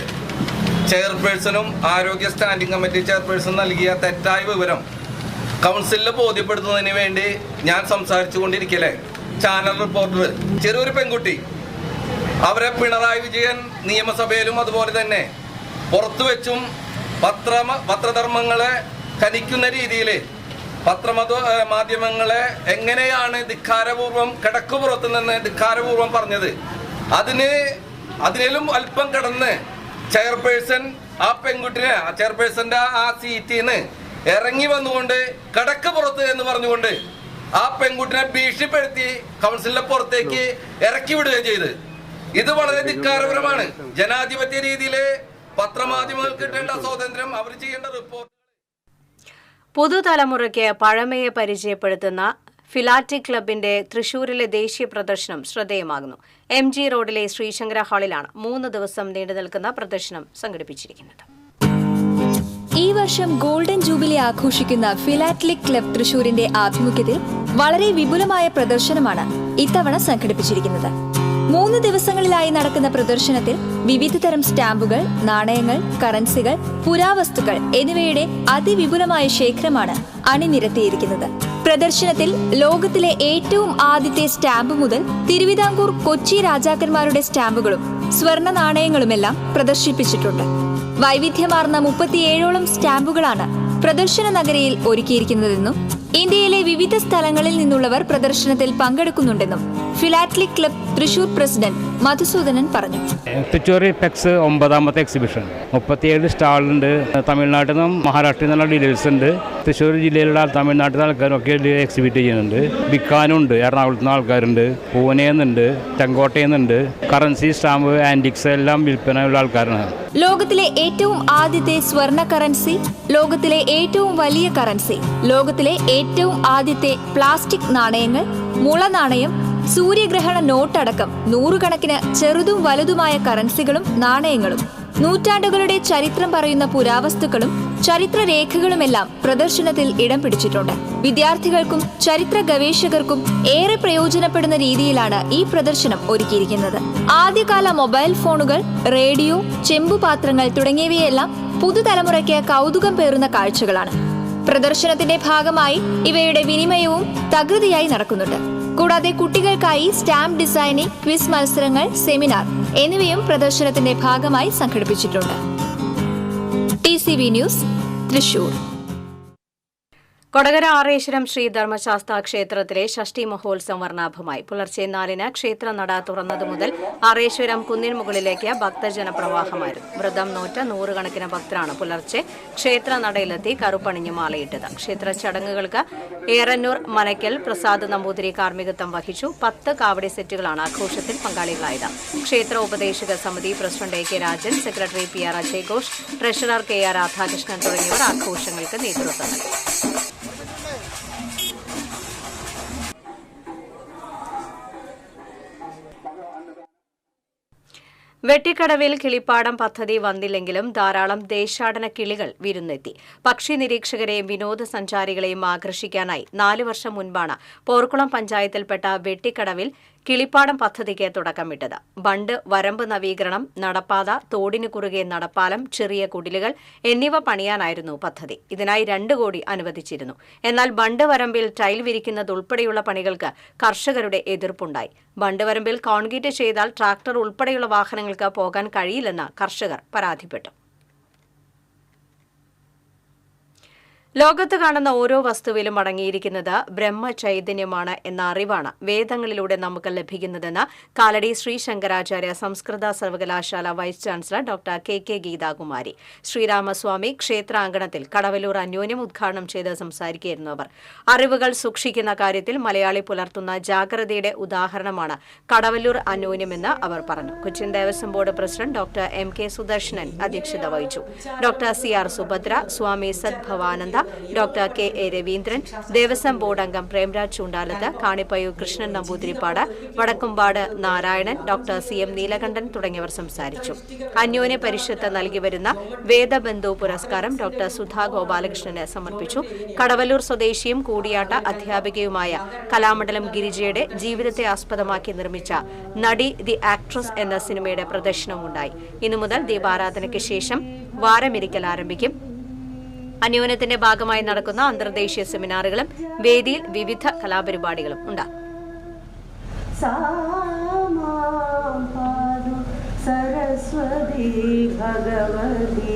ചെയർപേഴ്സണും ആരോഗ്യ സ്റ്റാൻഡിംഗ് കമ്മിറ്റി ചെയർപേഴ്സൺ നൽകിയ തെറ്റായ വിവരം കൗൺസിലിൽ ബോധ്യപ്പെടുത്തുന്നതിന് വേണ്ടി ഞാൻ സംസാരിച്ചു കൊണ്ടിരിക്കലേ ചാനൽ റിപ്പോർട്ടർ ചെറിയൊരു പെൺകുട്ടി അവരെ പിണറായി വിജയൻ നിയമസഭയിലും അതുപോലെ തന്നെ പുറത്തു വെച്ചും പത്രധർമ്മങ്ങളെ കനിക്കുന്ന രീതിയിൽ മാധ്യമങ്ങളെ എങ്ങനെയാണ് ധിക്കാരപൂർവ്വം കിടക്കുപുറത്ത് നിന്ന് ധിക്കാരപൂർവ്വം പറഞ്ഞത്, അതിലും അല്പം കടന്ന് ചെയർപേഴ്സൺ ആ പെൺകുട്ടിനെ ചെയർപേഴ്സന്റെ ആ സീറ്റിൽ നിന്ന് ഇറങ്ങി വന്നുകൊണ്ട് കടക്ക് പുറത്ത് എന്ന് പറഞ്ഞുകൊണ്ട് ആ പെൺകുട്ടിനെ ഭീഷണിപ്പെടുത്തി കൗൺസിലിന്റെ പുറത്തേക്ക് ഇറക്കി വിടുകയും ചെയ്ത്. ഇത് വളരെ ധിക്കാരപരമാണ്. ജനാധിപത്യ രീതിയിൽ പത്രമാധ്യമങ്ങൾക്ക് കിട്ടേണ്ട സ്വാതന്ത്ര്യം അവർ ചെയ്യേണ്ട റിപ്പോർട്ട്. പുതുതലമുറയ്ക്ക് പഴമയെ പരിചയപ്പെടുത്തുന്ന ഫിലാറ്റിക് ക്ലബിന്റെ തൃശൂരിലെ ദേശീയ പ്രദർശനം ശ്രദ്ധേയമാകുന്നു. MG റോഡിലെ ശ്രീശങ്കര ഹാളിലാണ് 3 ദിവസം നീണ്ടുനിൽക്കുന്ന പ്രദർശനം സംഘടിപ്പിച്ചിരിക്കുന്നത്. ഈ വർഷം ഗോൾഡൻ ജൂബിലി ആഘോഷിക്കുന്ന ഫിലാറ്റലിക് ക്ലബ് തൃശൂരിന്റെ ആഭിമുഖ്യത്തിൽ വളരെ വിപുലമായ പ്രദർശനമാണ് ഇത്തവണ സംഘടിപ്പിച്ചിരിക്കുന്നത്. 3 ദിവസങ്ങളിലായി നടക്കുന്ന പ്രദർശനത്തിൽ വിവിധതരം സ്റ്റാമ്പുകൾ, നാണയങ്ങൾ, കറൻസികൾ, പുരാവസ്തുക്കൾ എന്നിവയുടെ അതിവിപുലമായ ശേഖരമാണ് അണിനിരത്തിയിരിക്കുന്നത്. പ്രദർശനത്തിൽ ലോകത്തിലെ ഏറ്റവും ആദ്യത്തെ സ്റ്റാമ്പ് മുതൽ തിരുവിതാംകൂർ, കൊച്ചി രാജാക്കന്മാരുടെ സ്റ്റാമ്പുകളും സ്വർണ്ണ നാണയങ്ങളുമെല്ലാം പ്രദർശിപ്പിച്ചിട്ടുണ്ട്. വൈവിധ്യമാർന്ന 37ഓളം സ്റ്റാമ്പുകളാണ് പ്രദർശന നഗരിയിൽ ഒരുക്കിയിരിക്കുന്നതെന്നും ഇന്ത്യയിലെ വിവിധ സ്ഥലങ്ങളിൽ നിന്നുള്ളവർ പ്രദർശനത്തിൽ പങ്കെടുക്കുന്നുണ്ടെന്നും philatelic club Thrissur president Madhusoodanan പറഞ്ഞു. തൃശ്ശൂർ പെക്സ് 9ാമത്തെ എക്സിബിഷൻ 37 സ്റ്റാളുണ്ട്. തമിഴ്നാട്ടിൽ നിന്നും മഹാരാഷ്ട്രയിൽ നിന്നുള്ള ഡീലേഴ്സ് ഉണ്ട്. തൃശ്ശൂർ ജില്ലയിലുള്ള തമിഴ്നാട്ടിലെ ആൾക്കാരൊക്കെ എക്സിബിറ്റ് ചെയ്യുന്നുണ്ട്. വിൽക്കാനുണ്ട്. എറണാകുളത്ത് നിന്ന് ആൾക്കാരുണ്ട്, പൂനെയിൽ നിന്നുണ്ട്, ചെങ്കോട്ടയിൽ നിന്നുണ്ട്. കറൻസി, സ്റ്റാമ്പ്, ആന്റിക്സ് എല്ലാം വിൽപ്പനയുള്ള ആൾക്കാരാണ്. ലോകത്തിലെ ഏറ്റവും ആദ്യത്തെ സ്വർണ്ണ കറൻസി, ലോകത്തിലെ ഏറ്റവും വലിയ കറൻസി, ലോകത്തിലെ ഏറ്റവും ആദ്യത്തെ പ്ലാസ്റ്റിക് നാണയങ്ങൾ, മുള നാണയം, സൂര്യഗ്രഹണ നോട്ടടക്കം 100 കണക്കിന് ചെറുതും വലുതുമായ കറൻസികളും നാണയങ്ങളും, നൂറ്റാണ്ടുകളുടെ ചരിത്രം പറയുന്ന പുരാവസ്തുക്കളും ചരിത്രരേഖകളുമെല്ലാം പ്രദർശനത്തിൽ ഇടം പിടിച്ചിട്ടുണ്ട്. വിദ്യാർത്ഥികൾക്കും ചരിത്ര ഗവേഷകർക്കും ഏറെ പ്രയോജനപ്പെടുന്ന രീതിയിലാണ് ഈ പ്രദർശനം ഒരുക്കിയിരിക്കുന്നത്. ആദ്യകാല മൊബൈൽ ഫോണുകൾ, റേഡിയോ, ചെമ്പുപാത്രങ്ങൾ തുടങ്ങിയവയെല്ലാം പുതുതലമുറയ്ക്ക് കൗതുകം പേറുന്ന കാഴ്ചകളാണ്. പ്രദർശനത്തിന്റെ ഭാഗമായി ഇവയുടെ വിനിമയവും തകൃതിയായി നടക്കുന്നുണ്ട്. കൂടാതെ കുട്ടികൾക്കായി സ്റ്റാമ്പ് ഡിസൈനിംഗ്, ക്വിസ് മത്സരങ്ങൾ, സെമിനാർ എന്നിവയും പ്രദർശനത്തിന്റെ ഭാഗമായി സംഘടിപ്പിച്ചിട്ടുണ്ട്. TCV news, Thrissur. കൊടകര ആറേശ്വരം ശ്രീ ധർമ്മശാസ്ത്ര ക്ഷേത്രത്തിലെ ഷഷ്ടി മഹോത്സവം വർണ്ണാഭമായി. പുലർച്ചെ 4-ന് ക്ഷേത്രനട തുറന്നതു മുതൽ ആറേശ്വരം കുന്നിന് മുകളിലേക്ക് ഭക്തജനപ്രവാഹമായിരുന്നു. വ്രതം നോറ്റ 100 കണക്കിന് ഭക്തരാണ് പുലർച്ചെ ക്ഷേത്രനടയിലെത്തി കറുപ്പണിഞ്ഞ് മാലയിട്ടത്. ക്ഷേത്ര ചടങ്ങുകൾക്ക് ഏറന്നൂർ മനയ്ക്കൽ പ്രസാദ് നമ്പൂതിരി കാർമ്മികത്വം വഹിച്ചു. 10 കാവടി സെറ്റുകളാണ് ആഘോഷത്തിൽ പങ്കാളികളായത്. ക്ഷേത്ര ഉപദേശക സമിതി president AK Rajan, secretary PR Ajay Ghosh, treasurer KR Radhakrishnan തുടങ്ങിയവർ ആഘോഷങ്ങൾക്ക് നേതൃത്വം നൽകി. വെട്ടിക്കടവിൽ കിളിപ്പാടം പദ്ധതി വന്നില്ലെങ്കിലും ധാരാളം ദേശാടന കിളികൾ വിരുന്നെത്തി. പക്ഷി നിരീക്ഷകരെയും വിനോദസഞ്ചാരികളെയും ആകർഷിക്കാനായി 4 വർഷം മുൻപാണ് പോർക്കുളം പഞ്ചായത്തിൽപ്പെട്ട വെട്ടിക്കടവിൽ കിളിപ്പാടം പദ്ധതിക്ക് തുടക്കമിട്ടത്. ബണ്ട് വരമ്പ് നവീകരണം, നടപ്പാത, തോടിനു കുറുകെ നടപ്പാലം, ചെറിയ കുടിലുകൾ എന്നിവ പണിയാനായിരുന്നു പദ്ധതി. ഇതിനായി 2 കോടി അനുവദിച്ചിരുന്നു. എന്നാൽ ബണ്ട് വരമ്പിൽ ടൈൽ വിരിക്കുന്നതുൾപ്പെടെയുള്ള പണികൾക്ക് കർഷകരുടെ എതിർപ്പുണ്ടായി. ബണ്ട് വരമ്പിൽ കോൺക്രീറ്റ് ചെയ്താൽ ട്രാക്ടർ ഉൾപ്പെടെയുള്ള വാഹനങ്ങൾക്ക് പോകാൻ കഴിയില്ലെന്ന് കർഷകർ പരാതിപ്പെട്ടു. ലോകത്ത് കാണുന്ന ഓരോ വസ്തുവിലും അടങ്ങിയിരിക്കുന്നത് ബ്രഹ്മചൈതന്യമാണ് എന്ന അറിവാണ് വേദങ്ങളിലൂടെ നമുക്ക് ലഭിക്കുന്നതെന്ന് കാലടി ശ്രീ ശങ്കരാചാര്യ സംസ്കൃത സർവകലാശാല vice chancellor doctor K Geethakumari. Sreeramaswamy ക്ഷേത്രാങ്കണത്തിൽ കടവല്ലൂർ അന്യോന്യം ഉദ്ഘാടനം ചെയ്ത് സംസാരിക്കുകയായിരുന്നു അവർ. അറിവുകൾ സൂക്ഷിക്കുന്ന കാര്യത്തിൽ മലയാളി പുലർത്തുന്ന ജാഗ്രതയുടെ ഉദാഹരണമാണ് കടവല്ലൂർ അന്യോന്യമെന്ന് അവർ പറഞ്ഞു. Cochin Devaswom board president doctor MK Sudarsanan അധ്യക്ഷത വഹിച്ചു. Doctor CR Subhadra, Swami Sadbhavananda, doctor KA Raveendran, Devaswom board അംഗം പ്രേംരാജ് ചൂണ്ടാലത്ത്, കാണിപ്പയ്യൂർ കൃഷ്ണൻ നമ്പൂതിരിപ്പാട്, വടക്കുംപാട് നാരായണൻ, ഡോക്ടർ CM നീലകണ്ഠൻ തുടങ്ങിയവർ സംസാരിച്ചു. അന്യോന്യ പരിഷത്ത് നൽകിവരുന്ന വേദബന്ധു പുരസ്കാരം ഡോക്ടർ സുധാ ഗോപാലകൃഷ്ണന് സമർപ്പിച്ചു. കടവല്ലൂർ സ്വദേശിയും കൂടിയാട്ട അധ്യാപികയുമായ കലാമണ്ഡലം ഗിരിജയുടെ ജീവിതത്തെ ആസ്പദമാക്കി നിർമ്മിച്ച നടി ദി ആക്ട്രസ് എന്ന സിനിമയുടെ പ്രദർശനവുമുണ്ടായി. ഇന്നു മുതൽ ദീപാരാധനയ്ക്ക് ശേഷം വാരമിരിക്കൽ ആരംഭിക്കും. അന്യോന്യത്തിന്റെ ഭാഗമായി നടക്കുന്ന അന്തർദേശീയ സെമിനാറുകളും വേദിയിൽ വിവിധ കലാപരിപാടികളും ഉണ്ടാകും. സരസ്വതി ഭഗവതി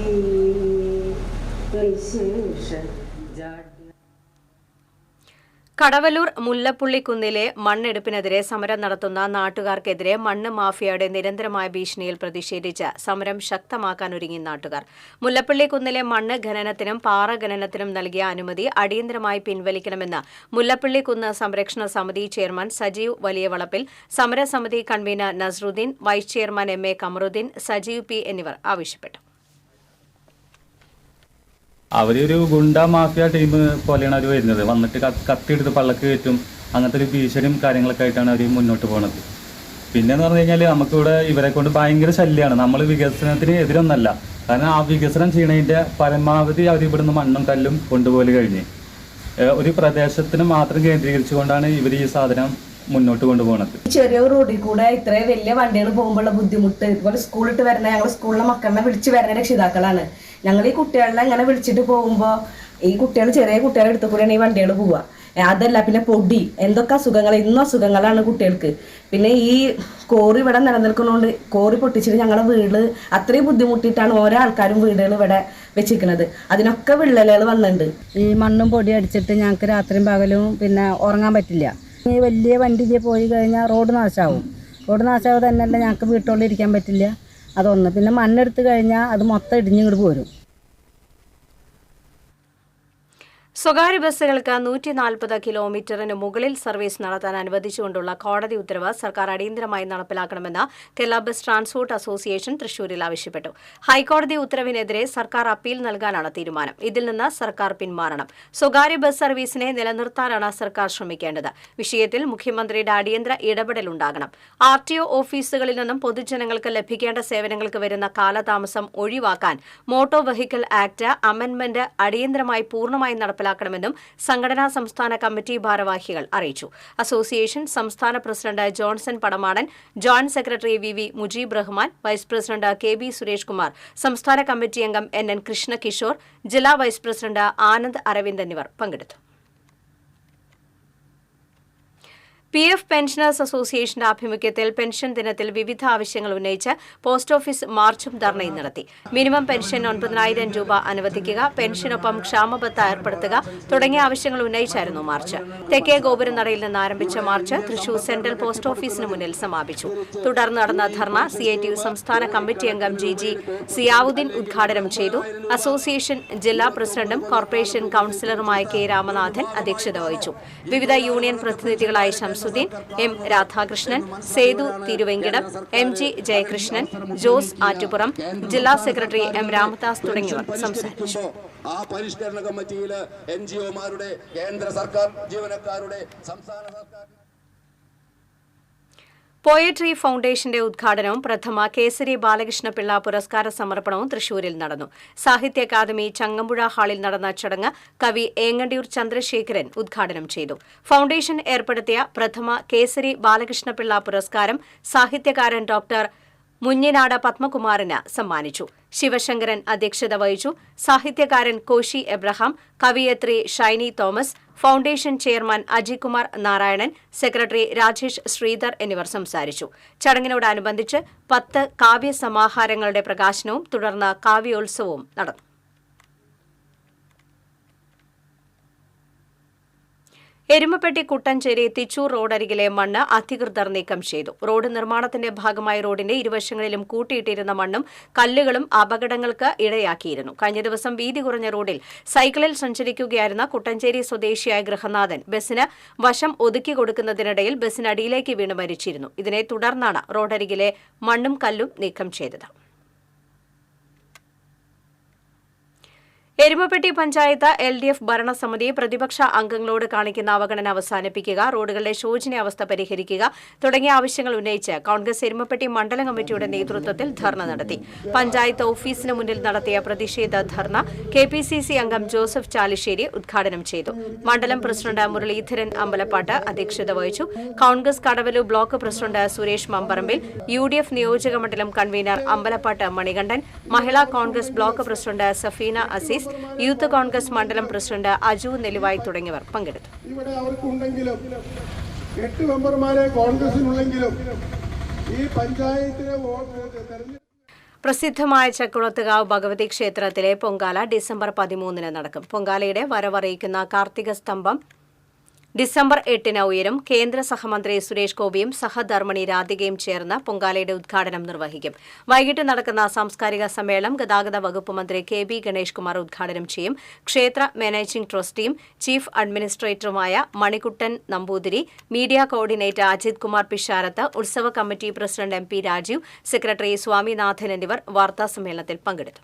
കടവല്ലൂർ മുല്ലപ്പുള്ളിക്കുന്നിലെ മണ്ണെടുപ്പിനെതിരെ സമരം നടത്തുന്ന നാട്ടുകാർക്കെതിരെ മണ്ണ് മാഫിയയുടെ നിരന്തരമായ ഭീഷണിയിൽ പ്രതിഷേധിച്ച് സമരം ശക്തമാക്കാനൊരുങ്ങി നാട്ടുകാർ. മുല്ലപ്പള്ളിക്കുന്നിലെ മണ്ണ് ഖനനത്തിനും പാറ ഖനനത്തിനും നൽകിയ അനുമതി അടിയന്തരമായി പിൻവലിക്കണമെന്ന് മുല്ലപ്പള്ളിക്കുന്ന് സംരക്ഷണ സമിതി ചെയർമാൻ സജീവ് വലിയവളപ്പിൽ, സമരസമിതി convener Nasruddin, vice chairman MA Kamaruddin, Sajeev P എന്നിവർ ആവശ്യപ്പെട്ടു. അവരൊരു ഗുണ്ട മാഫിയ ടീം പോലെയാണ് അവർ വരുന്നത്. വന്നിട്ട് കത്തിയെടുത്ത് പള്ളക്ക് കയറ്റും. അങ്ങനത്തെ ഒരു ഭീഷണിയും കാര്യങ്ങളൊക്കെ ആയിട്ടാണ് അവർ മുന്നോട്ട് പോകുന്നത്. പിന്നെന്ന് പറഞ്ഞു കഴിഞ്ഞാൽ നമുക്കിവിടെ ഇവരെ കൊണ്ട് ഭയങ്കര ശല്യമാണ്. നമ്മൾ വികസനത്തിന് എതിരൊന്നല്ല, കാരണം ആ വികസനം ചെയ്യണതിൻ്റെ പരമാവധി അവർ ഇവിടുന്ന് മണ്ണും കല്ലും കൊണ്ടുപോലെ കഴിഞ്ഞ് ഒരു പ്രദേശത്തിന് മാത്രം കേന്ദ്രീകരിച്ചുകൊണ്ടാണ് ഇവർ ഈ സാധനം മുന്നോട്ട് കൊണ്ടുപോകുന്നത്. ചെറിയ റോഡിൽ കൂടെ ഇത്രയും വലിയ വണ്ടികൾ പോകുമ്പോഴുള്ള ബുദ്ധിമുട്ട്, ഇതുപോലെ സ്കൂളിട്ട് വരുന്ന ഞങ്ങൾ സ്കൂളിലെ മക്കളെ വിളിച്ച് വരുന്ന രക്ഷിതാക്കളാണ്. ഞങ്ങൾ ഈ കുട്ടികളെ ഇങ്ങനെ വിളിച്ചിട്ട് പോകുമ്പോൾ ഈ കുട്ടികൾ ചെറിയ കുട്ടികളെ എടുത്തു കൂടെയാണ് ഈ വണ്ടികൾ പോവുക. അതല്ല, പിന്നെ പൊടി, എന്തൊക്കെ അസുഖങ്ങൾ, ഇന്നും അസുഖങ്ങളാണ് കുട്ടികൾക്ക്. പിന്നെ ഈ കോറി ഇവിടെ നിലനിൽക്കുന്നതുകൊണ്ട് കോറി പൊട്ടിച്ചിട്ട് ഞങ്ങളുടെ വീട് അത്രയും ബുദ്ധിമുട്ടിയിട്ടാണ് ഓരോ ആൾക്കാരും വീടുകൾ ഇവിടെ വെച്ചിരിക്കുന്നത്. അതിനൊക്കെ വിള്ളലുകൾ വന്നിട്ടുണ്ട്. ഈ മണ്ണും പൊടി അടിച്ചിട്ട് ഞങ്ങൾക്ക് രാത്രിയും പകലും പിന്നെ ഉറങ്ങാൻ പറ്റില്ല. ഈ വലിയ വണ്ടിയിൽ പോയി കഴിഞ്ഞാൽ റോഡ് നാശമാവും. റോഡ് നാശമാവും തന്നെയല്ല, ഞങ്ങൾക്ക് വീട്ടുള്ളിൽ ഇരിക്കാൻ പറ്റില്ല. അതൊന്ന്. പിന്നെ മണ്ണെടുത്ത് കഴിഞ്ഞാൽ അത് മൊത്തം ഇടിഞ്ഞിങ്ങോട്ട് പോരും. സ്വകാര്യ ബസ്സുകൾക്ക് 140 കിലോമീറ്ററിന് മുകളിൽ സർവീസ് നടത്താൻ അനുവദിച്ചുകൊണ്ടുള്ള കോടതി ഉത്തരവ് സർക്കാർ അടിയന്തരമായി നടപ്പിലാക്കണമെന്ന് കേരള ബസ് ട്രാൻസ്പോർട്ട് അസോസിയേഷൻ തൃശൂരിൽ ആവശ്യപ്പെട്ടു. ഹൈക്കോടതി ഉത്തരവിനെതിരെ സർക്കാർ അപ്പീൽ നൽകാനാണ് തീരുമാനം. ഇതിൽ നിന്ന് സർക്കാർ പിന്മാറണം. സ്വകാര്യ ബസ് സർവീസിനെ നിലനിർത്താനാണ് സർക്കാർ ശ്രമിക്കേണ്ടത്. വിഷയത്തിൽ മുഖ്യമന്ത്രിയുടെ അടിയന്തര ഇടപെടലുണ്ടാകണം. RTO ഓഫീസുകളിൽ നിന്നും പൊതുജനങ്ങൾക്ക് ലഭിക്കേണ്ട സേവനങ്ങൾക്ക് വരുന്ന കാലതാമസം ഒഴിവാക്കാൻ മോട്ടോർ വെഹിക്കിൾ ആക്ട് അമെൻഡ്മെന്റ് അടിയന്തരമായി പൂർണ്ണമായി നടപ്പിലാക്കണമെന്നും സംഘടനാ സംസ്ഥാന കമ്മിറ്റി ഭാരവാഹികൾ അറിയിച്ചു. അസോസിയേഷൻ സംസ്ഥാന president Johnson Padamadan, joint secretary VV Mujeeb Rahman, vice president KB Suresh Kumar, സംസ്ഥാന കമ്മിറ്റി അംഗം NN കൃഷ്ണകിഷോർ, ജില്ലാ വൈസ് പ്രസിഡന്റ് ആനന്ദ് അരവിന്ദ് എന്നിവർ പങ്കെടുത്തു. PF പെൻഷനേഴ്സ് അസോസിയേഷന്റെ ആഭിമുഖ്യത്തിൽ പെൻഷൻ ദിനത്തിൽ വിവിധ ആവശ്യങ്ങൾ ഉന്നയിച്ച് പോസ്റ്റ് ഓഫീസ് മാർച്ചും ധർണയും നടത്തി. മിനിമം പെൻഷൻ 9,000 രൂപ അനുവദിക്കുക, പെൻഷനൊപ്പം ക്ഷാമബത്ത ഏർപ്പെടുത്തുക തുടങ്ങിയ ആവശ്യങ്ങൾ ഉന്നയിച്ചായിരുന്നു മാർച്ച്. തെക്കേ ഗോപുരനടയിൽ നിന്ന് ആരംഭിച്ച മാർച്ച് തൃശൂർ സെൻട്രൽ പോസ്റ്റ് ഓഫീസിന് മുന്നിൽ സമാപിച്ചു. തുടർന്ന് നടന്ന ധർണ CITU സംസ്ഥാന കമ്മിറ്റി അംഗം GG സിയാവുദ്ദീൻ ഉദ്ഘാടനം ചെയ്തു. അസോസിയേഷൻ ജില്ലാ പ്രസിഡന്റും കോർപ്പറേഷൻ കൌൺസിലറുമായ K രാമനാഥൻ അധ്യക്ഷത വഹിച്ചു. വിവിധ യൂണിയൻ പ്രതിനിധികളായ Shamsuddin, M Radhakrishnan, Sethu Thiruvenkitam, MG Jayakrishnan, Jose Attupuram, ജില്ലാ സെക്രട്ടറി M രാമദാസ് തുടങ്ങിയവർ സംസാരിച്ചു. ആ പരിഷ്കരണ കമ്മിറ്റിയിൽ NGOമാരുടെ, കേന്ദ്ര സർക്കാർ ജീവനക്കാരുടെ, സംസ്ഥാന സർക്കാർ പോയട്രി ഫൗണ്ടേഷന്റെ ഉദ്ഘാടനവും പ്രഥമ കേസരി ബാലകൃഷ്ണപിള്ള പുരസ്കാര സമർപ്പണവും തൃശൂരിൽ നടന്നു. സാഹിത്യ അക്കാദമി ചങ്ങമ്പുഴ ഹാളിൽ നടന്ന ചടങ്ങ് കവി ഏങ്ങണ്ടിയൂർ ചന്ദ്രശേഖരൻ ഉദ്ഘാടനം ചെയ്തു. ഫൗണ്ടേഷൻ ഏർപ്പെടുത്തിയ പ്രഥമ കേസരി ബാലകൃഷ്ണപിള്ള പുരസ്കാരം സാഹിത്യകാരൻ ഡോക്ടർ മുഞ്ഞിനാട് പത്മകുമാറിന് സമ്മാനിച്ചു. ശിവശങ്കരൻ അധ്യക്ഷത വഹിച്ചു. സാഹിത്യകാരൻ കോശി എബ്രഹാം, കവിയത്രി Shiny Thomas, foundation chairman Ajikumar Narayanan, secretary Rajesh Sreedhar എന്നിവർ സംസാരിച്ചു. ചടങ്ങിനോടനുബന്ധിച്ച് 10 കാവ്യസമാഹാരങ്ങളുടെ പ്രകാശനവും തുടർന്ന് കാവ്യോത്സവവും നടന്നു. എരുമപ്പെട്ടി കുട്ടഞ്ചേരി തിച്ചൂർ റോഡരികിലെ മണ്ണ് അധികൃതർ നീക്കം ചെയ്തു. റോഡ് നിർമ്മാണത്തിന്റെ ഭാഗമായി റോഡിന്റെ ഇരുവശങ്ങളിലും കൂട്ടിയിട്ടിരുന്ന മണ്ണും കല്ലുകളും അപകടങ്ങൾക്ക് ഇടയാക്കിയിരുന്നു. കഴിഞ്ഞ ദിവസം വീതി കുറഞ്ഞ റോഡിൽ സൈക്കിളിൽ സഞ്ചരിക്കുകയായിരുന്ന കുട്ടഞ്ചേരി സ്വദേശിയായ ഗൃഹനാഥൻ ബസിന് വശം ഒതുക്കി കൊടുക്കുന്നതിനിടയിൽ ബസിനടിയിലേക്ക് വീണ് മരിച്ചിരുന്നു. ഇതിനെ തുടർന്നാണ് റോഡരികിലെ മണ്ണും കല്ലും നീക്കം ചെയ്തത്. എരുമപ്പെട്ടി പഞ്ചായത്ത് LDF ഭരണസമിതി പ്രതിപക്ഷ അംഗങ്ങളോട് കാണിക്കുന്ന അവഗണന അവസാനിപ്പിക്കുക, റോഡുകളുടെ ശോചനീയാവസ്ഥ പരിഹരിക്കുക തുടങ്ങിയ ആവശ്യങ്ങൾ ഉന്നയിച്ച് കോൺഗ്രസ് എരുമപ്പെട്ടി മണ്ഡലം കമ്മിറ്റിയുടെ നേതൃത്വത്തിൽ ധർണ നടത്തി. പഞ്ചായത്ത് ഓഫീസിന് മുന്നിൽ നടത്തിയ പ്രതിഷേധ ധർണ KPCC അംഗം ജോസഫ് ചാലിശ്ശേരി ഉദ്ഘാടനം ചെയ്തു. മണ്ഡലം പ്രസിഡന്റ് മുരളീധരൻ അമ്പലപ്പാട്ട് അധ്യക്ഷത വഹിച്ചു. Congress Kadavallur block president Suresh Mamparambil, UDF നിയോജക മണ്ഡലം convener Ambalappatt Manikandan, Mahila Congress block president Safeena Azeez, youth Congress മണ്ഡലം പ്രസിഡന്റ് അജു നെല്ലിവായി തുടങ്ങിയവർ പങ്കെടുത്തു. ഇവിടെ അവർക്കുണ്ടെങ്കിലും 8 മെമ്പർമാരെ കോൺഗ്രസിനുള്ളെങ്കിലും ഈ പഞ്ചായത്തിലെ പ്രസിദ്ധമായ ചക്കുളത്തുകാവ് ഭഗവതി ക്ഷേത്രത്തിലെ പൊങ്കാല ഡിസംബർ 13 നടക്കും. പൊങ്കാലയുടെ വരവറിയിക്കുന്ന കാർത്തിക സ്തംഭം ഡിസംബർ 8 ഉയരും. കേന്ദ്ര സഹമന്ത്രി സുരേഷ് ഗോപിയും സഹധർമ്മിണി രാധികയും ചേർന്ന് പൊങ്കാലയുടെ ഉദ്ഘാടനം നിർവഹിക്കും. വൈകിട്ട് നടക്കുന്ന സാംസ്കാരിക സമ്മേളനം ഗതാഗത വകുപ്പ് മന്ത്രി KB ഗണേഷ് കുമാർ ഉദ്ഘാടനം ചെയ്യും. ക്ഷേത്ര മാനേജിംഗ് ട്രസ്റ്റിയും ചീഫ് അഡ്മിനിസ്ട്രേറ്ററുമായ മണിക്കുട്ടൻ നമ്പൂതിരി, മീഡിയ കോർഡിനേറ്റർ അജിത് കുമാർ പിഷാരത്ത്, ഉത്സവ committee president MP Rajeev, secretary Swaminathan എന്നിവർ വാർത്താസമ്മേളനത്തിൽ പങ്കെടുത്തു.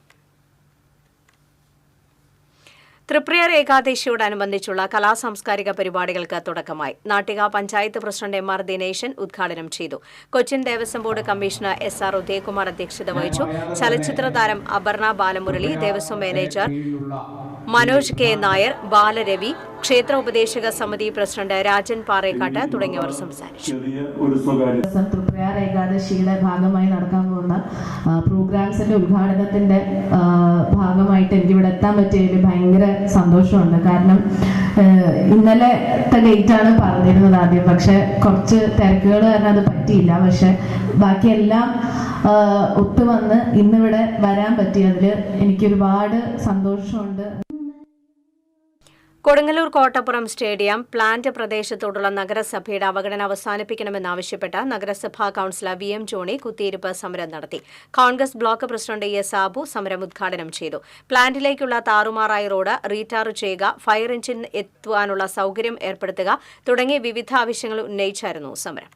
തൃപ്രയർ ഏകാദശിയോടനുബന്ധിച്ചുള്ള കലാസാംസ്കാരിക പരിപാടികൾക്ക് തുടക്കമായി. നാട്ടിക പഞ്ചായത്ത് പ്രസിഡന്റ് MR ദിനേശൻ ഉദ്ഘാടനം ചെയ്തു. Cochin Devaswom board commissioner SR Udayakumar അധ്യക്ഷത വഹിച്ചു. ചലച്ചിത്ര താരം അപർണ ബാലമുരളി, ദേവസ്വം മാനേജർ മനോജ് K നായർ, ബാലരവി, ക്ഷേത്ര ഉപദേശക സമിതി പ്രസിഡന്റ് രാജൻ പാറേക്കാട്ട് തുടങ്ങിയവർ സംസാരിച്ചു. തൃപ്രയാർ ഏകാദശിയുടെ ഭാഗമായി നടക്കാൻ പോകുന്ന പ്രോഗ്രാംസിന്റെ ഉദ്ഘാടനത്തിന്റെ ഭാഗമായിട്ട് എനിക്കിവിടെ എത്താൻ പറ്റിയതിൽ ഭയങ്കര സന്തോഷമുണ്ട്. കാരണം ഇന്നലത്തെ ഡേറ്റാണ് പറഞ്ഞിരുന്നത് ആദ്യം, പക്ഷെ കുറച്ച് തിരക്കുകൾ കാരണം അത് പറ്റിയില്ല. പക്ഷെ ബാക്കിയെല്ലാം ഒത്തുവന്ന് ഇന്നിവിടെ വരാൻ പറ്റിയതിൽ എനിക്കൊരുപാട് സന്തോഷമുണ്ട്. കൊടുങ്ങല്ലൂർ കോട്ടപ്പുറം സ്റ്റേഡിയം പ്ലാന്റ് പ്രദേശത്തോടുള്ള നഗരസഭയുടെ അവഗണന അവസാനിപ്പിക്കണമെന്നാവശ്യപ്പെട്ട് നഗരസഭാ കൌൺസിലർ VM ജോണി കുത്തിയിരിപ്പ് സമരം നടത്തി. Congress block president ES Sabu സമരം ഉദ്ഘാടനം ചെയ്തു. പ്ലാന്റിലേക്കുള്ള താറുമാറായ റോഡ് റീടാർ ചെയ്യുക, ഫയർ എഞ്ചിൻ എത്തുവാനുള്ള സൌകര്യം ഏർപ്പെടുത്തുക തുടങ്ങിയ വിവിധ ആവശ്യങ്ങൾ ഉന്നയിച്ചായിരുന്നു സമരം.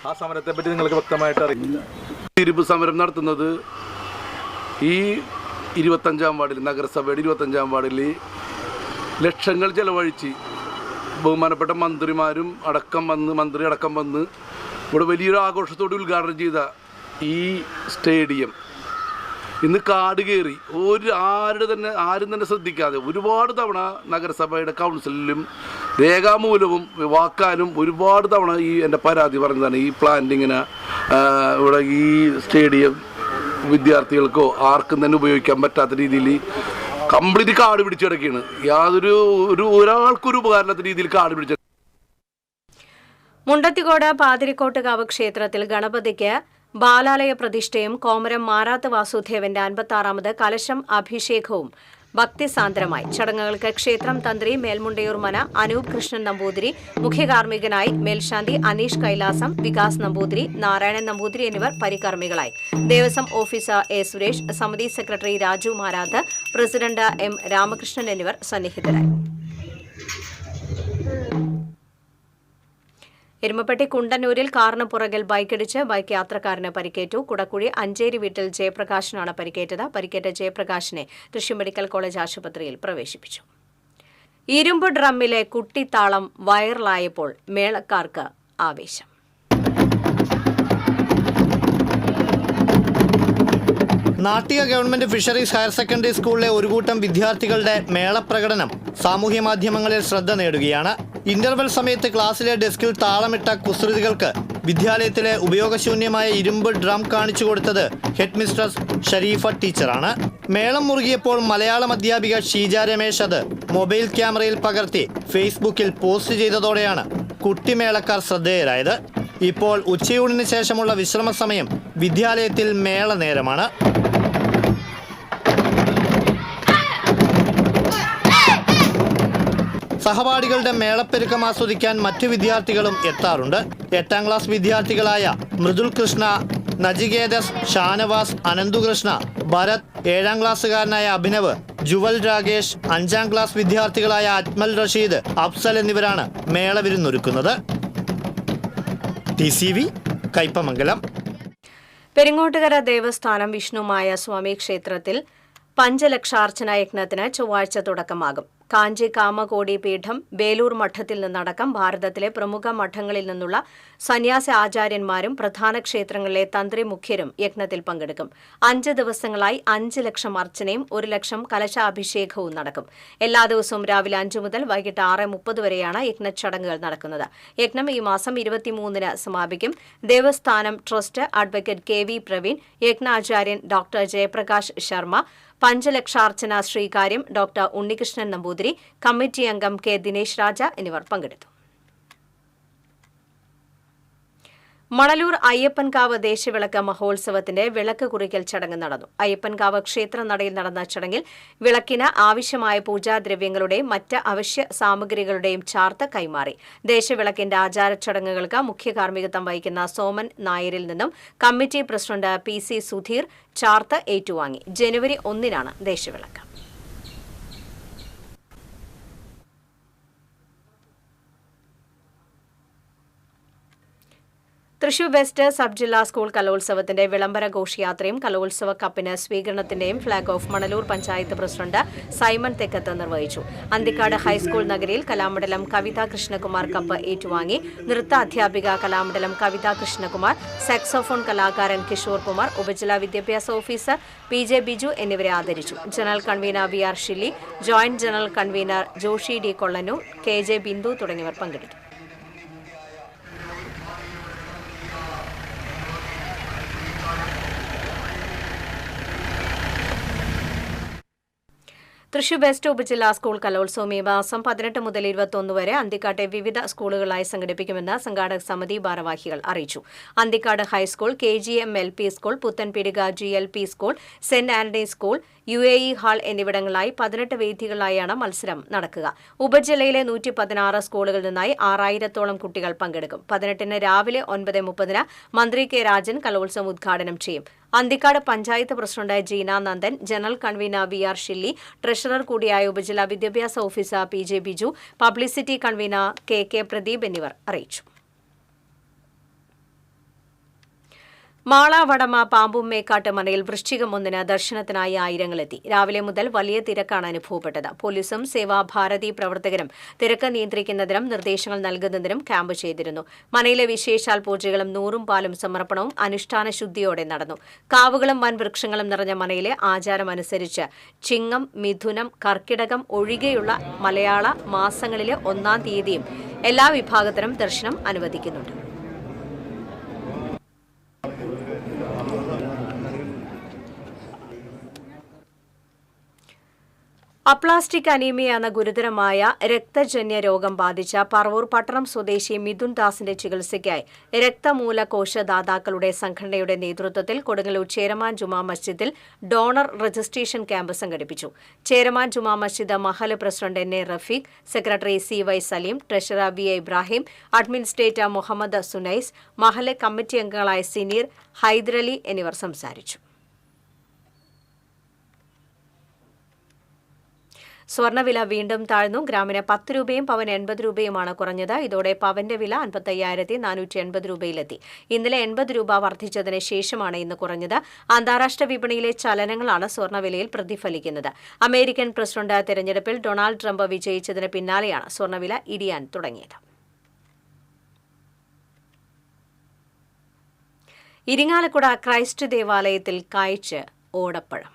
ആ സമരത്തെ പറ്റി നിങ്ങൾക്ക് വ്യക്തമായിട്ട് അറിയില്ല. തിരുപ്പ് സമരം നടത്തുന്നത് ഈ 25-ാം വാർഡിൽ, നഗരസഭയുടെ 25-ാം വാർഡിൽ ലക്ഷങ്ങൾ ചെലവഴിച്ച് ബഹുമാനപ്പെട്ട മന്ത്രിമാരും മന്ത്രി അടക്കം വന്ന് ഇവിടെ വലിയൊരു ആഘോഷത്തോടെ ഉദ്ഘാടനം ചെയ്ത ഈ സ്റ്റേഡിയം ഇന്ന് കാട് കയറി ആരും തന്നെ ശ്രദ്ധിക്കാതെ ഒരുപാട് തവണ നഗരസഭയുടെ കൗൺസിലിലും രേഖാമൂലവും വാക്കാനും ഒരുപാട് തവണ എൻ്റെ പരാതി പറഞ്ഞതാണ്. ഈ പ്ലാന്റിങ്ങിന് ഇവിടെ ഈ സ്റ്റേഡിയം വിദ്യാർത്ഥികൾക്കോ ആർക്കും തന്നെ ഉപയോഗിക്കാൻ പറ്റാത്ത രീതിയിൽ കംപ്ലീറ്റ് കാട് പിടിച്ചു കിടക്കുകയാണ്. ഒരാൾക്കൊരു ഉപകാരമില്ലാത്ത രീതിയിൽ കാട് പിടിച്ച. മുണ്ടത്തിക്കോട് പാതിരിക്കോട്ടുകാവ് ക്ഷേത്രത്തിൽ ഗണപതിക്ക് ബാലാലയ പ്രതിഷ്ഠയും കോമരം മാരാത്ത് വാസുദേവന്റെ 56ാമത് കലശം അഭിഷേകവും ഭക്തിസാന്ദ്രമായി. ചടങ്ങുകൾക്ക് ക്ഷേത്രം തന്ത്രി മേൽമുണ്ടയൂർ മന അനൂപ് കൃഷ്ണൻ നമ്പൂതിരി, മുഖ്യകാർമ്മികനായി മേൽശാന്തി അനീഷ് കൈലാസം, വികാസ് നമ്പൂതിരി, നാരായണൻ നമ്പൂതിരി എന്നിവർ പരികർമ്മികളായി. ദേവസ്വം ഓഫീസർ A സുരേഷ്, സമിതി secretary Raju Marath, president M Ramakrishnan എന്നിവർ സന്നിഹിതരായി. എരുമപ്പെട്ടി കുണ്ടന്നൂരിൽ കാറിന് പുറകിൽ ബൈക്കിടിച്ച് ബൈക്ക് യാത്രക്കാരന് പരിക്കേറ്റു. കുടക്കുഴി അഞ്ചേരി വീട്ടിൽ ജയപ്രകാശിനാണ് പരിക്കേറ്റത്. പരിക്കേറ്റ ജയപ്രകാശിനെ തൃശൂർ മെഡിക്കൽ കോളേജ് ആശുപത്രിയിൽ പ്രവേശിപ്പിച്ചു. ഇരുമ്പ് ഡ്രമ്മിലെ കുട്ടിത്താളം വൈറലായപ്പോൾ മേളക്കാർക്ക് ആവേശം. Nattika government fisheries higher secondary സ്കൂളിലെ ഒരു കൂട്ടം വിദ്യാർത്ഥികളുടെ മേളപ്രകടനം സാമൂഹ്യ മാധ്യമങ്ങളിൽ ശ്രദ്ധ നേടുകയാണ്. ഇന്റർവെൽ സമയത്ത് ക്ലാസ്സിലെ ഡെസ്കിൽ താളമിട്ട കുസൃതികൾക്ക് വിദ്യാലയത്തിലെ ഉപയോഗശൂന്യമായ ഇരുമ്പ് ഡ്രം കാണിച്ചു കൊടുത്തത് ഹെഡ് മിസ്ട്രസ് ഷരീഫ ടീച്ചറാണ്. മേളം മുറുകിയപ്പോൾ മലയാളം അധ്യാപിക ഷീജ രമേശ് അത് മൊബൈൽ ക്യാമറയിൽ പകർത്തി ഫേസ്ബുക്കിൽ പോസ്റ്റ് ചെയ്തതോടെയാണ് കുട്ടിമേളക്കാർ ശ്രദ്ധേയരായത്. ഇപ്പോൾ ഉച്ചയൂണിന് ശേഷമുള്ള വിശ്രമ സമയം വിദ്യാലയത്തിൽ മേള നേരമാണ്. സഹപാഠികളുടെ മേളപ്പെരുക്കം ആസ്വദിക്കാൻ മറ്റു വിദ്യാർത്ഥികളും എത്താറുണ്ട്. 8ാം ക്ലാസ് വിദ്യാർത്ഥികളായ മൃദുൽ കൃഷ്ണ, നജികേതസ്, ഷാനവാസ്, അനന്തുകൃഷ്ണ, ഭരത്, 7ാം ക്ലാസ്സുകാരനായ അഭിനവ്, ജുവൽ രാകേഷ്, 5ാം ക്ലാസ് വിദ്യാർത്ഥികളായ അജ്മൽ റഷീദ്, അഫ്സൽ എന്നിവരാണ് മേളവിരുന്നൊരുക്കുന്നത്. TCV കയ്പമംഗലം. പെരിങ്ങോട്ടുകര ദേവസ്ഥാനം വിഷ്ണുമായ സ്വാമി ക്ഷേത്രത്തിൽ പഞ്ചലക്ഷാർച്ചന യജ്ഞത്തിന് ചൊവ്വാഴ്ച തുടക്കമാകും. കാഞ്ചി കാമകോടി പീഠം, ബേലൂർ മഠത്തിൽ നിന്നടക്കം ഭാരതത്തിലെ പ്രമുഖ മഠങ്ങളിൽ നിന്നുള്ള സന്യാസി ആചാര്യന്മാരും പ്രധാന ക്ഷേത്രങ്ങളിലെ തന്ത്രി മുഖ്യരും യജ്ഞത്തിൽ പങ്കെടുക്കും. 5 ദിവസങ്ങളായി 5 ലക്ഷം അർച്ചനയും 1 ലക്ഷം കലശാഭിഷേകവും നടക്കും. എല്ലാ ദിവസവും രാവിലെ 5 മുതൽ വൈകിട്ട് 6:30 വരെയാണ് യജ്ഞച്ചടങ്ങുകൾ നടക്കുന്നത്. യജ്ഞം ഈ മാസം 23-ന് സമാപിക്കും. ദേവസ്ഥാനം ട്രസ്റ്റ് അഡ്വക്കേറ്റ് KV പ്രവീൺ, യജ്ഞാചാര്യൻ ഡോക്ടർ ജയപ്രകാശ് ശർമ്മ, പഞ്ചലക്ഷാർച്ചന ശ്രീകാര്യം ഡോക്ടർ ഉണ്ണികൃഷ്ണൻ നമ്പൂതിരി, കമ്മിറ്റി അംഗം K ദിനേശ് രാജ എന്നിവർ പങ്കെടുത്തു. മണലൂർ അയ്യപ്പൻകാവ് ദേശവിളക്ക് മഹോത്സവത്തിന്റെ വിളക്ക് കുറിക്കൽ ചടങ്ങ് നടന്നു. അയ്യപ്പൻകാവ് ക്ഷേത്രനടയിൽ നടന്ന ചടങ്ങിൽ വിളക്കിന് ആവശ്യമായ പൂജാദ്രവ്യങ്ങളുടെയും മറ്റ് അവശ്യ സാമഗ്രികളുടെയും ചാർത്ത് കൈമാറി. ദേശവിളക്കിന്റെ ആചാരച്ചടങ്ങുകൾക്ക് മുഖ്യ കാർമ്മികത്വം വഹിക്കുന്ന സോമൻ നായരിൽ നിന്നും കമ്മിറ്റി പ്രസിഡന്റ് PC സുധീർ ചാർത്ത് ഏറ്റുവാങ്ങി. ജനുവരി 1-നാണ് ദേശവിളക്ക്. തൃശൂർ വെസ്റ്റ് സബ് ജില്ലാ സ്കൂൾ കലോത്സവത്തിന്റെ വിളംബര ഘോഷയാത്രയും കലോത്സവ കപ്പിന് സ്വീകരണത്തിന്റെയും flag off Manalur panchayat president Simon Thekkath നിർവഹിച്ചു. അന്തിക്കാട് ഹൈസ്കൂൾ നഗരിയിൽ കലാമണ്ഡലം കവിതാ കൃഷ്ണകുമാർ കപ്പ് ഏറ്റുവാങ്ങി. നൃത്ത അധ്യാപിക കലാമണ്ഡലം കവിതാ കൃഷ്ണകുമാർ, സാക്സോഫോൺ കലാകാരൻ കിഷോർ കുമാർ, ഉപജില്ലാ വിദ്യാഭ്യാസ ഓഫീസർ PJ ബിജു എന്നിവരെ ആദരിച്ചു. General convener VR Shilly, joint general convener Joshi D Kollannur, KJ Bindu തുടങ്ങിയവർ പങ്കെടുത്തു. തൃശൂർ വെസ്റ്റ് ഉപജില്ലാ സ്കൂൾ കലോത്സവം ഈ മാസം 18 മുതൽ 21 വരെ അന്തിക്കാട്ടെ വിവിധ സ്കൂളുകളായി സംഘടിപ്പിക്കുമെന്ന് സംഘാടക സമിതി ഭാരവാഹികൾ അറിയിച്ചു. Anthikad high school, KGM LP school, Puthenpeedika GLP school, saint Antony school, UAE hall എന്നിവിടങ്ങളിലായി 18 വേദികളിലായാണ് മത്സരം നടക്കുക. ഉപജില്ലയിലെ 116 സ്കൂളുകളിൽ നിന്നായി 6000-ഓളം കുട്ടികൾ പങ്കെടുക്കും. 18-ന് രാവിലെ 9:30-ന് മന്ത്രി K രാജൻ കലോത്സവം ഉദ്ഘാടനം ചെയ്യും. Anthikad panchayat president Jeena Nandan, general convener VR Shilly, treasurer കൂടിയായ ഉപജില്ലാ വിദ്യാഭ്യാസ officer PJ Biju, publicity convener KK Pradeep എന്നിവർ അറിയിച്ചു. മാള വടമ പാമ്പുമ്മേക്കാട്ട് മനയിൽ വൃശ്ചികം 1-ന് ദർശനത്തിനായി ആയിരങ്ങളെത്തി. രാവിലെ മുതൽ വലിയ തിരക്കാണ് അനുഭവപ്പെട്ടത്. പോലീസും സേവാഭാരതി പ്രവർത്തകരും തിരക്ക് നിയന്ത്രിക്കുന്നതിനും നിർദ്ദേശങ്ങൾ നൽകുന്നതിനും ക്യാമ്പ് ചെയ്തിരുന്നു. മനയിലെ വിശേഷാൽ പൂജകളും 100 പാലും സമർപ്പണവും അനുഷ്ഠാന ശുദ്ധിയോടെ നടന്നു. കാവുകളും വൻ വൃക്ഷങ്ങളും നിറഞ്ഞ മനയിലെ ആചാരമനുസരിച്ച് ചിങ്ങം, മിഥുനം, കർക്കിടകം ഒഴികെയുള്ള മലയാള മാസങ്ങളിലെ 1-ാം തീയതിയും എല്ലാ വിഭാഗത്തിനും ദർശനം അനുവദിക്കുന്നുണ്ട്. അപ്ലാസ്റ്റിക് അനീമിയ എന്ന ഗുരുതരമായ രക്തജന്യ രോഗം ബാധിച്ച പറവൂർ പട്ടണം സ്വദേശി മിഥുൻ ദാസിന്റെ ചികിത്സയ്ക്കായി രക്തമൂലകോശദാതാക്കളുടെ സംഘടനയുടെ നേതൃത്വത്തിൽ കൊടുങ്ങല്ലൂർ ചേരമാൻ ജുമാ മസ്ജിദിൽ ഡോണർ രജിസ്ട്രേഷൻ ക്യാമ്പ് സംഘടിപ്പിച്ചു. ചേരമാൻ ജുമാ മസ്ജിദ് മഹല് president NA Rafeeq, secretary CY Saleem, treasurer VA Ibrahim, administrator Muhammad Sunais, മഹല് കമ്മിറ്റി അംഗങ്ങളായ സിനീർ, ഹൈദരലി എന്നിവർ സംസാരിച്ചു. സ്വർണ്ണവില വീണ്ടും താഴ്ന്നു. ഗ്രാമിന് 10 രൂപയും പവന് 80 രൂപയുമാണ് കുറഞ്ഞത്. ഇതോടെ പവന്റെ വില 55,480 രൂപയിലെത്തി. ഇന്നലെ 80 രൂപ വർദ്ധിച്ചതിന് ശേഷമാണ് ഇന്ന് കുറഞ്ഞത്. അന്താരാഷ്ട്ര വിപണിയിലെ ചലനങ്ങളാണ് സ്വർണ്ണവിലയിൽ പ്രതിഫലിക്കുന്നത്. അമേരിക്കൻ പ്രസിഡന്റ് തെരഞ്ഞെടുപ്പിൽ ഡൊണാൾഡ് ട്രംപ് വിജയിച്ചതിന് പിന്നാലെയാണ് സ്വർണ്ണവില ഇടിയാൻ തുടങ്ങിയത്. ഇരിങ്ങാലക്കുട ക്രൈസ്റ്റ് ദേവാലയത്തിൽ കായ്ച്ച് ഓടപ്പഴം.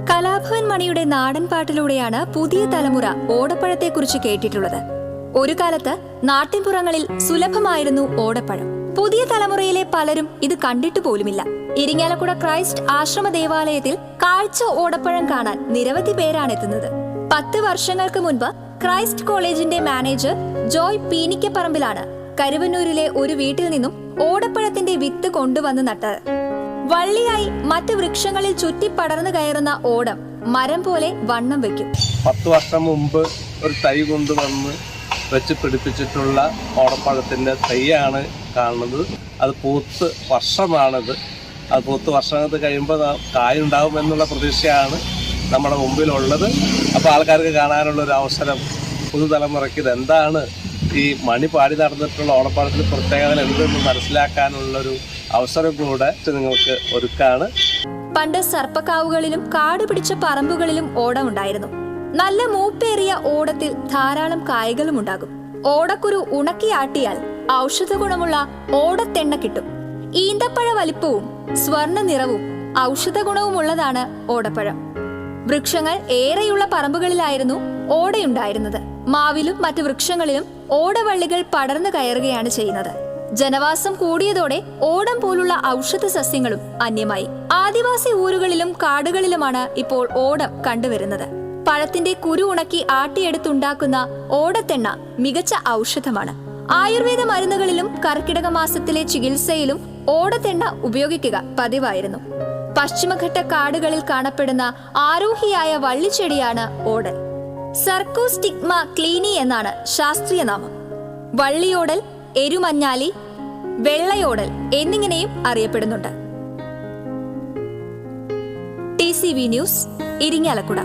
കലാഭവൻ മണിയുടെ നാടൻ പാട്ടിലൂടെയാണ് പുതിയ തലമുറ ഓടപ്പഴത്തെക്കുറിച്ച് കേട്ടിട്ടുള്ളത്. ഒരു കാലത്ത് നാട്ടിൻപുറങ്ങളിൽ സുലഭമായിരുന്നു ഓടപ്പഴം. പുതിയ തലമുറയിലെ പലരും ഇത് കണ്ടിട്ടു പോലുമില്ല. ഇരിങ്ങാലക്കുട ക്രൈസ്റ്റ് ആശ്രമ ദേവാലയത്തിൽ കാഴ്ച ഓടപ്പഴം കാണാൻ നിരവധി പേരാണ് എത്തുന്നത്. 10 വർഷങ്ങൾക്ക് മുൻപ് ക്രൈസ്റ്റ് കോളേജിന്റെ മാനേജർ ജോയ് പീനിക്കപ്പറമ്പിലാണ് കരുവന്നൂരിലെ ഒരു വീട്ടിൽ നിന്നും ഓടപ്പഴത്തിന്റെ വിത്ത് കൊണ്ടുവന്ന് നട്ടത്. വള്ളിയായി മറ്റ് വൃക്ഷങ്ങളിൽ ചുറ്റി പടർന്നു കയറുന്ന ഓടം മരം പോലെ വണ്ണം വയ്ക്കും. 10 വർഷം മുമ്പ് ഒരു തൈ കൊണ്ടുവന്ന് വെച്ച് പിടിപ്പിച്ചിട്ടുള്ള ഓടപ്പഴത്തിൻ്റെ തൈയാണ് കാണുന്നത്. അത് പൂത്ത് വർഷമാണത്. അത് പൂത്ത് വർഷങ്ങൾക്ക് കഴിയുമ്പോൾ കായുണ്ടാവും എന്നുള്ള പ്രതീക്ഷയാണ് നമ്മുടെ മുമ്പിലുള്ളത്. അപ്പോൾ ആൾക്കാർക്ക് കാണാനുള്ള ഒരു അവസരം, പുതുതലമുറയ്ക്ക് ഇതെന്താണ് ഈ മണി പാടി നടന്നിട്ടുള്ള ഓടപ്പഴത്തിന് പ്രത്യേകത എന്തെന്ന് മനസ്സിലാക്കാനുള്ളൊരു അവസരം കൂടെ നിങ്ങൾക്ക് ഒരുക്കാണ്. പണ്ട് സർപ്പക്കാവുകളിലും കാട് പിടിച്ച പറമ്പുകളിലും ഓടം ഉണ്ടായിരുന്നു. നല്ല മൂപ്പേറിയ ഓടത്തിൽ ധാരാളം കായ്കളും ഉണ്ടാകും. ഓടക്കുരു ഉണക്കിയാട്ടിയാൽ ഔഷധ ഗുണമുള്ള ഓടത്തെണ്ണ കിട്ടും. ഈന്തപ്പഴ വലിപ്പവും സ്വർണ്ണ നിറവും ഔഷധ ഗുണവുമുള്ളതാണ് ഓടപ്പഴം. വൃക്ഷങ്ങൾ ഏറെയുള്ള പറമ്പുകളിലായിരുന്നു ഓടയുണ്ടായിരുന്നത്. മാവിലും മറ്റു വൃക്ഷങ്ങളിലും ഓടവള്ളികൾ പടർന്നു കയറുകയാണ് ചെയ്യുന്നത്. ജനവാസം കൂടിയതോടെ ഓടം പോലുള്ള ഔഷധ സസ്യങ്ങളും അന്യമായി. ആദിവാസി ഊരുകളിലും കാടുകളിലുമാണ് ഇപ്പോൾ ഓടം കണ്ടുവരുന്നത്. പഴത്തിന്റെ കുരു ഉണക്കി ആട്ടിയെടുത്തുണ്ടാക്കുന്ന ഓടത്തെണ്ണ മികച്ച ഔഷധമാണ്. ആയുർവേദ മരുന്നുകളിലും കർക്കിടക മാസത്തിലെ ചികിത്സയിലും ഓടത്തെണ്ണ ഉപയോഗിക്കുക പതിവായിരുന്നു. പശ്ചിമഘട്ട കാടുകളിൽ കാണപ്പെടുന്ന ആരോഹിയായ വള്ളിച്ചെടിയാണ് ഓടൽ. സർക്കോസ്റ്റിഗ്മ ക്ലീനി എന്നാണ് ശാസ്ത്രീയ നാമം. വള്ളിയോടൽ, എരുമഞ്ഞാലി, വെള്ളയോടൽ എന്നിങ്ങനെയും അറിയപ്പെടുന്നുണ്ട്. TCV news, Irinjalakuda.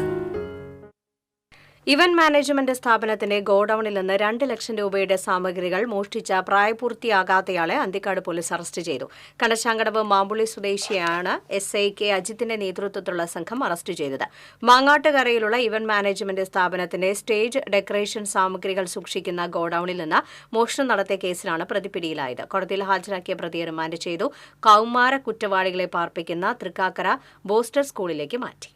Event management സ്ഥാപനത്തിന്റെ ഗോഡൌണിൽ നിന്ന് 2 ലക്ഷം രൂപയുടെ സാമഗ്രികൾ മോഷ്ടിച്ച പ്രായപൂർത്തിയാകാത്തയാളെ അന്തിക്കാട് പോലീസ് അറസ്റ്റ് ചെയ്തു. കണ്ടശാങ്കടവ് മാമ്പുള്ളി സ്വദേശിയാണ് SI K അജിത്തിന്റെ നേതൃത്വത്തിലുള്ള സംഘം അറസ്റ്റ് ചെയ്തത്. മാങ്ങാട്ടുകരയിലുള്ള ഇവന്റ് മാനേജ്മെന്റ് സ്ഥാപനത്തിന്റെ സ്റ്റേജ് ഡെക്കറേഷൻ സാമഗ്രികൾ സൂക്ഷിക്കുന്ന ഗോഡൌണിൽ നിന്ന് മോഷണം നടത്തിയ കേസിലാണ് പ്രതി പിടിയിലായത്. കോടതിയിൽ ഹാജരാക്കിയ പ്രതിയെ റിമാൻഡ് ചെയ്തു. കൌമാര കുറ്റവാളികളെ പാർപ്പിക്കുന്ന തൃക്കാക്കര ബോസ്റ്റർ സ്കൂളിലേക്ക് മാറ്റി.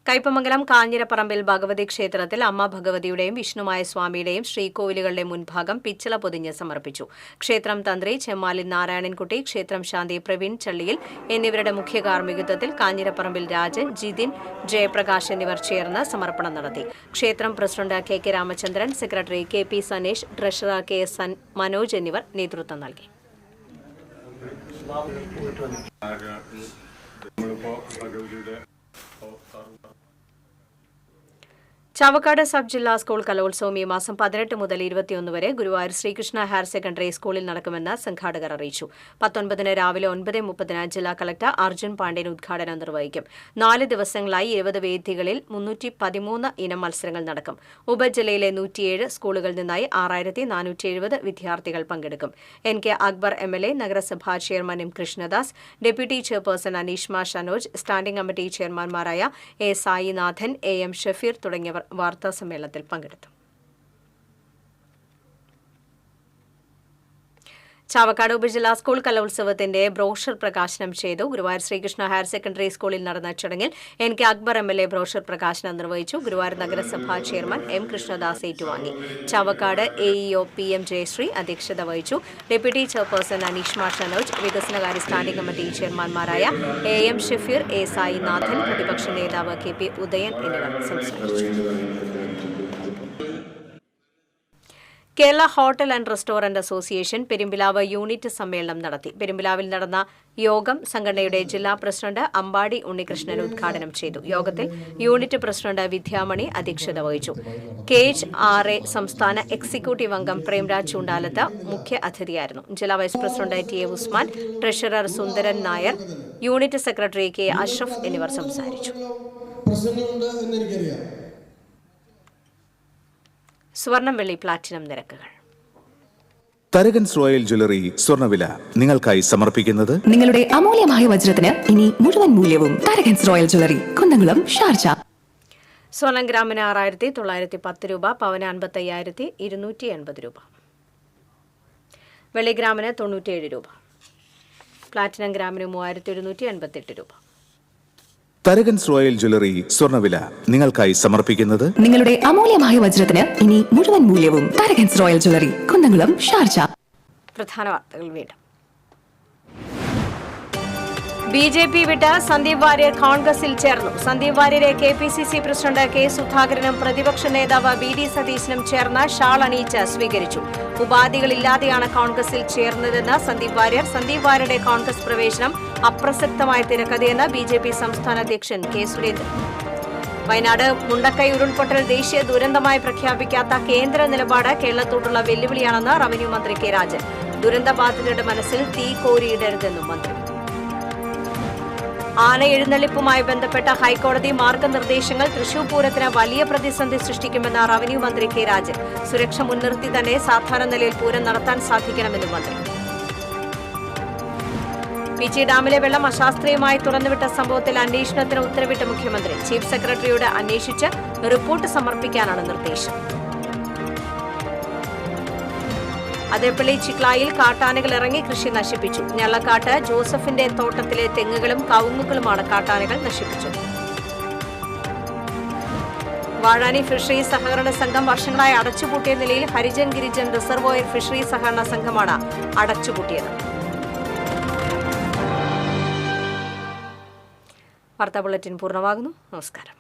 കയ്പമംഗലം കാഞ്ഞിരപ്പറമ്പിൽ ഭഗവതി ക്ഷേത്രത്തിൽ അമ്മ ഭഗവതിയുടെയും വിഷ്ണുമായ സ്വാമിയുടെയും ശ്രീകോവിലുകളുടെ മുൻഭാഗം പിച്ചള പൊതിഞ്ഞ് സമർപ്പിച്ചു. ക്ഷേത്രം തന്ത്രി ചെമ്മാലിൻ നാരായണൻകുട്ടി, ക്ഷേത്രം ശാന്തി പ്രവീൺ ചള്ളിയിൽ എന്നിവരുടെ മുഖ്യ കാർമ്മികത്വത്തിൽ കാഞ്ഞിരപ്പറമ്പിൽ രാജൻ, ജിതിൻ, ജയപ്രകാശ് എന്നിവർ ചേർന്ന് സമർപ്പണം നടത്തി. ക്ഷേത്രം president KK Ramachandran, secretary KP Sanesh, treasurer KS Manoj എന്നിവർ നേതൃത്വം നൽകി. ചാവക്കാട് സബ് ജില്ലാ സ്കൂൾ കലോത്സവം ഈ മാസം 18 മുതൽ 21 വരെ ഗുരുവായൂർ ശ്രീകൃഷ്ണ ഹയർ സെക്കൻഡറി സ്കൂളിൽ നടക്കുമെന്ന് സംഘാടകർ അറിയിച്ചു. 19 രാവിലെ 9:30 ജില്ലാ കളക്ടർ അർജുൻ പാണ്ഡ്യൻ ഉദ്ഘാടനം നിർവഹിക്കും. 4 ദിവസങ്ങളായി 20 വേദികളിൽ 313 ഇനം മത്സരങ്ങൾ നടക്കും. ഉപജില്ലയിലെ 107 സ്കൂളുകളിൽ നിന്നായി 6470 വിദ്യാർത്ഥികൾ പങ്കെടുക്കും. NK അക്ബർ MLA, നഗരസഭാ chairman M Krishnadas, deputy chairperson Aneeshma Shanoj, standing committee ചെയർമാൻമാരായ A സായിനാഥൻ, AM ഷഫീർ തുടങ്ങിയവർ വാർത്താ സമ്മേളനത്തിൽ പങ്കെടുത്തു. ചാവക്കാട് ഉപജില്ലാ സ്കൂൾ കലോത്സവത്തിന്റെ ബ്രോഷർ പ്രകാശനം ചെയ്തു. ഗുരുവായൂർ ശ്രീകൃഷ്ണ ഹയർ സെക്കൻഡറി സ്കൂളിൽ നടന്ന ചടങ്ങിൽ NK അക്ബർ MLA ബ്രോഷർ പ്രകാശനം നിർവഹിച്ചു. ഗുരുവായൂർ നഗരസഭാ ചെയർമാൻ M കൃഷ്ണദാസ് ഏറ്റുവാങ്ങി. ചാവക്കാട് AEO PM ജയശ്രീ അധ്യക്ഷത വഹിച്ചു. ഡെപ്യൂട്ടി ചെയർപേഴ്സൺ അനീഷ്മ ഷനോജ്, വികസനകാര്യ സ്റ്റാൻഡിംഗ് കമ്മിറ്റി ചെയർമാൻമാരായ AM ഷഫീർ, A സായിനാഥൻ, പ്രതിപക്ഷ നേതാവ് KP ഉദയൻ എന്നിവർ സംസാരിച്ചു. Kerala hotel and restaurant association Perumpilavu unit സമ്മേളനം നടത്തി. പെരുമ്പിലാവിൽ നടന്ന യോഗം സംഘടനയുടെ ജില്ലാ പ്രസിഡന്റ് അമ്പാടി ഉണ്ണികൃഷ്ണൻ ഉദ്ഘാടനം ചെയ്തു. യോഗത്തിൽ യൂണിറ്റ് പ്രസിഡന്റ് വിദ്യാമണി അധ്യക്ഷത വഹിച്ചു. KHRA സംസ്ഥാന എക്സിക്യൂട്ടീവ് അംഗം പ്രേംരാജ് ചൂണ്ടാലത്ത് മുഖ്യ അതിഥിയായിരുന്നു. ജില്ലാ vice president TA Usman, treasurer Sundaran Nair, unit secretary K Ashraf എന്നിവർ സംസാരിച്ചു. സ്വർണം, വെള്ളി, പ്ലാറ്റിനം നിരക്കുകൾ. തരകൻസ് റോയൽ ജ്വല്ലറി സ്വർണ്ണവില നിങ്ങൾക്കായി സമർപ്പിക്കുന്നത് നിങ്ങളുടെ അമൂല്യമായ വജ്രത്തിന് ഇനി മുഴുവൻ മൂല്യവും Tharakans royal jewellery, Kunnamkulam, Sharjah. സ്വർണം ഗ്രാമിന് 6910 രൂപ, പവന് 55,280 രൂപ, വെള്ളി ഗ്രാമിന് 97 രൂപ, പ്ലാറ്റിനം ഗ്രാമിന് 3188 രൂപ. തരകൻസ് റോയൽ ജ്വല്ലറി സ്വർണ്ണവില നിങ്ങൾക്കായി സമർപ്പിക്കുന്നത് നിങ്ങളുടെ അമൂല്യമായ വജ്രത്തിന് ഇനി മുഴുവൻ മൂല്യവും Tharakans royal jewellery, Kunnamkulam, Sharjah. പ്രധാന വാർത്തകൾ വീണ്ടും. BJP വിട്ട് സന്ദീപ് വാര്യർ കോൺഗ്രസിൽ ചേർന്നു. സന്ദീപ് വാര്യരെ KPCC പ്രസിഡന്റ് K. സുധാകരനും പ്രതിപക്ഷ നേതാവ് BD സതീശനും ചേർന്ന് ഷാൾ അണിയിച്ച് സ്വീകരിച്ചു. ഉപാധികളില്ലാതെയാണ് കോൺഗ്രസിൽ ചേർന്നതെന്ന് സന്ദീപ് വാര്യർ. സന്ദീപ് വാര്യരുടെ കോൺഗ്രസ് പ്രവേശനം അപ്രസക്തമായ തിരക്കഥയെന്ന് BJP സംസ്ഥാന അധ്യക്ഷൻ K. സുരേന്ദ്രൻ. വയനാട് മുണ്ടക്കൈ ഉരുൾപൊട്ടൽ ദേശീയ ദുരന്തമായി പ്രഖ്യാപിക്കാത്ത കേന്ദ്ര നിലപാട് കേരളത്തോടുള്ള വെല്ലുവിളിയാണെന്ന് റവന്യൂ മന്ത്രി K. രാജൻ. ദുരന്തബാധിതരുടെ മനസ്സിൽ തീ കോരിയിടരുതെന്നും മന്ത്രി. ആന എഴുന്നള്ളിപ്പുമായി ബന്ധപ്പെട്ട ഹൈക്കോടതി മാർഗനിർദ്ദേശങ്ങൾ തൃശൂർ പൂരത്തിന് വലിയ പ്രതിസന്ധി സൃഷ്ടിക്കുമെന്ന് റവന്യൂ മന്ത്രി K. രാജൻ. സുരക്ഷ മുൻനിർത്തി തന്നെ സാധാരണ നിലയിൽ പൂരം നടത്താൻ സാധിക്കണമെന്നും മന്ത്രി. പീച്ചി ഡാമിലെ വെള്ളം അശാസ്ത്രീയമായി തുറന്നുവിട്ട സംഭവത്തിൽ അന്വേഷണത്തിന് ഉത്തരവിട്ട മുഖ്യമന്ത്രി. ചീഫ് സെക്രട്ടറിയോട് അന്വേഷിച്ച് റിപ്പോർട്ട് സമർപ്പിക്കാനാണ് നിർദ്ദേശം. അതേപ്പള്ളി ചിക്ലായിൽ കാട്ടാനകൾ ഇറങ്ങി കൃഷി നശിപ്പിച്ചു. ഞള്ളക്കാട്ട് ജോസഫിന്റെ തോട്ടത്തിലെ തെങ്ങുകളും കവുങ്ങുകളുമാണ് കാട്ടാനകൾ നശിപ്പിച്ചത്. വാഴാനി ഫിഷറീസ് സഹകരണ സംഘം വർഷങ്ങളായി അടച്ചുപൂട്ടിയ നിലയിൽ ഹരിജൻ ഗിരിജൻ റിസർവോയർ ഫിഷറീസ് സഹകരണ സംഘമാണ് അടച്ചുപൂട്ടിയത്. വാർത്താ ബുള്ളറ്റിൻ പൂർണ്ണമാകുന്നു. നമസ്കാരം.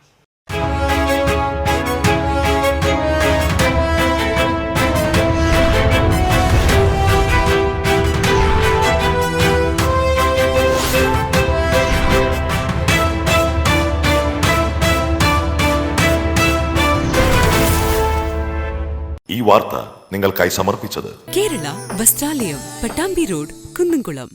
ഈ വാർത്ത നിങ്ങൾക്കായി സമർപ്പിച്ചത് കേരള വസ്ത്രാലയം, പട്ടാമ്പി റോഡ്, കുന്നംകുളം.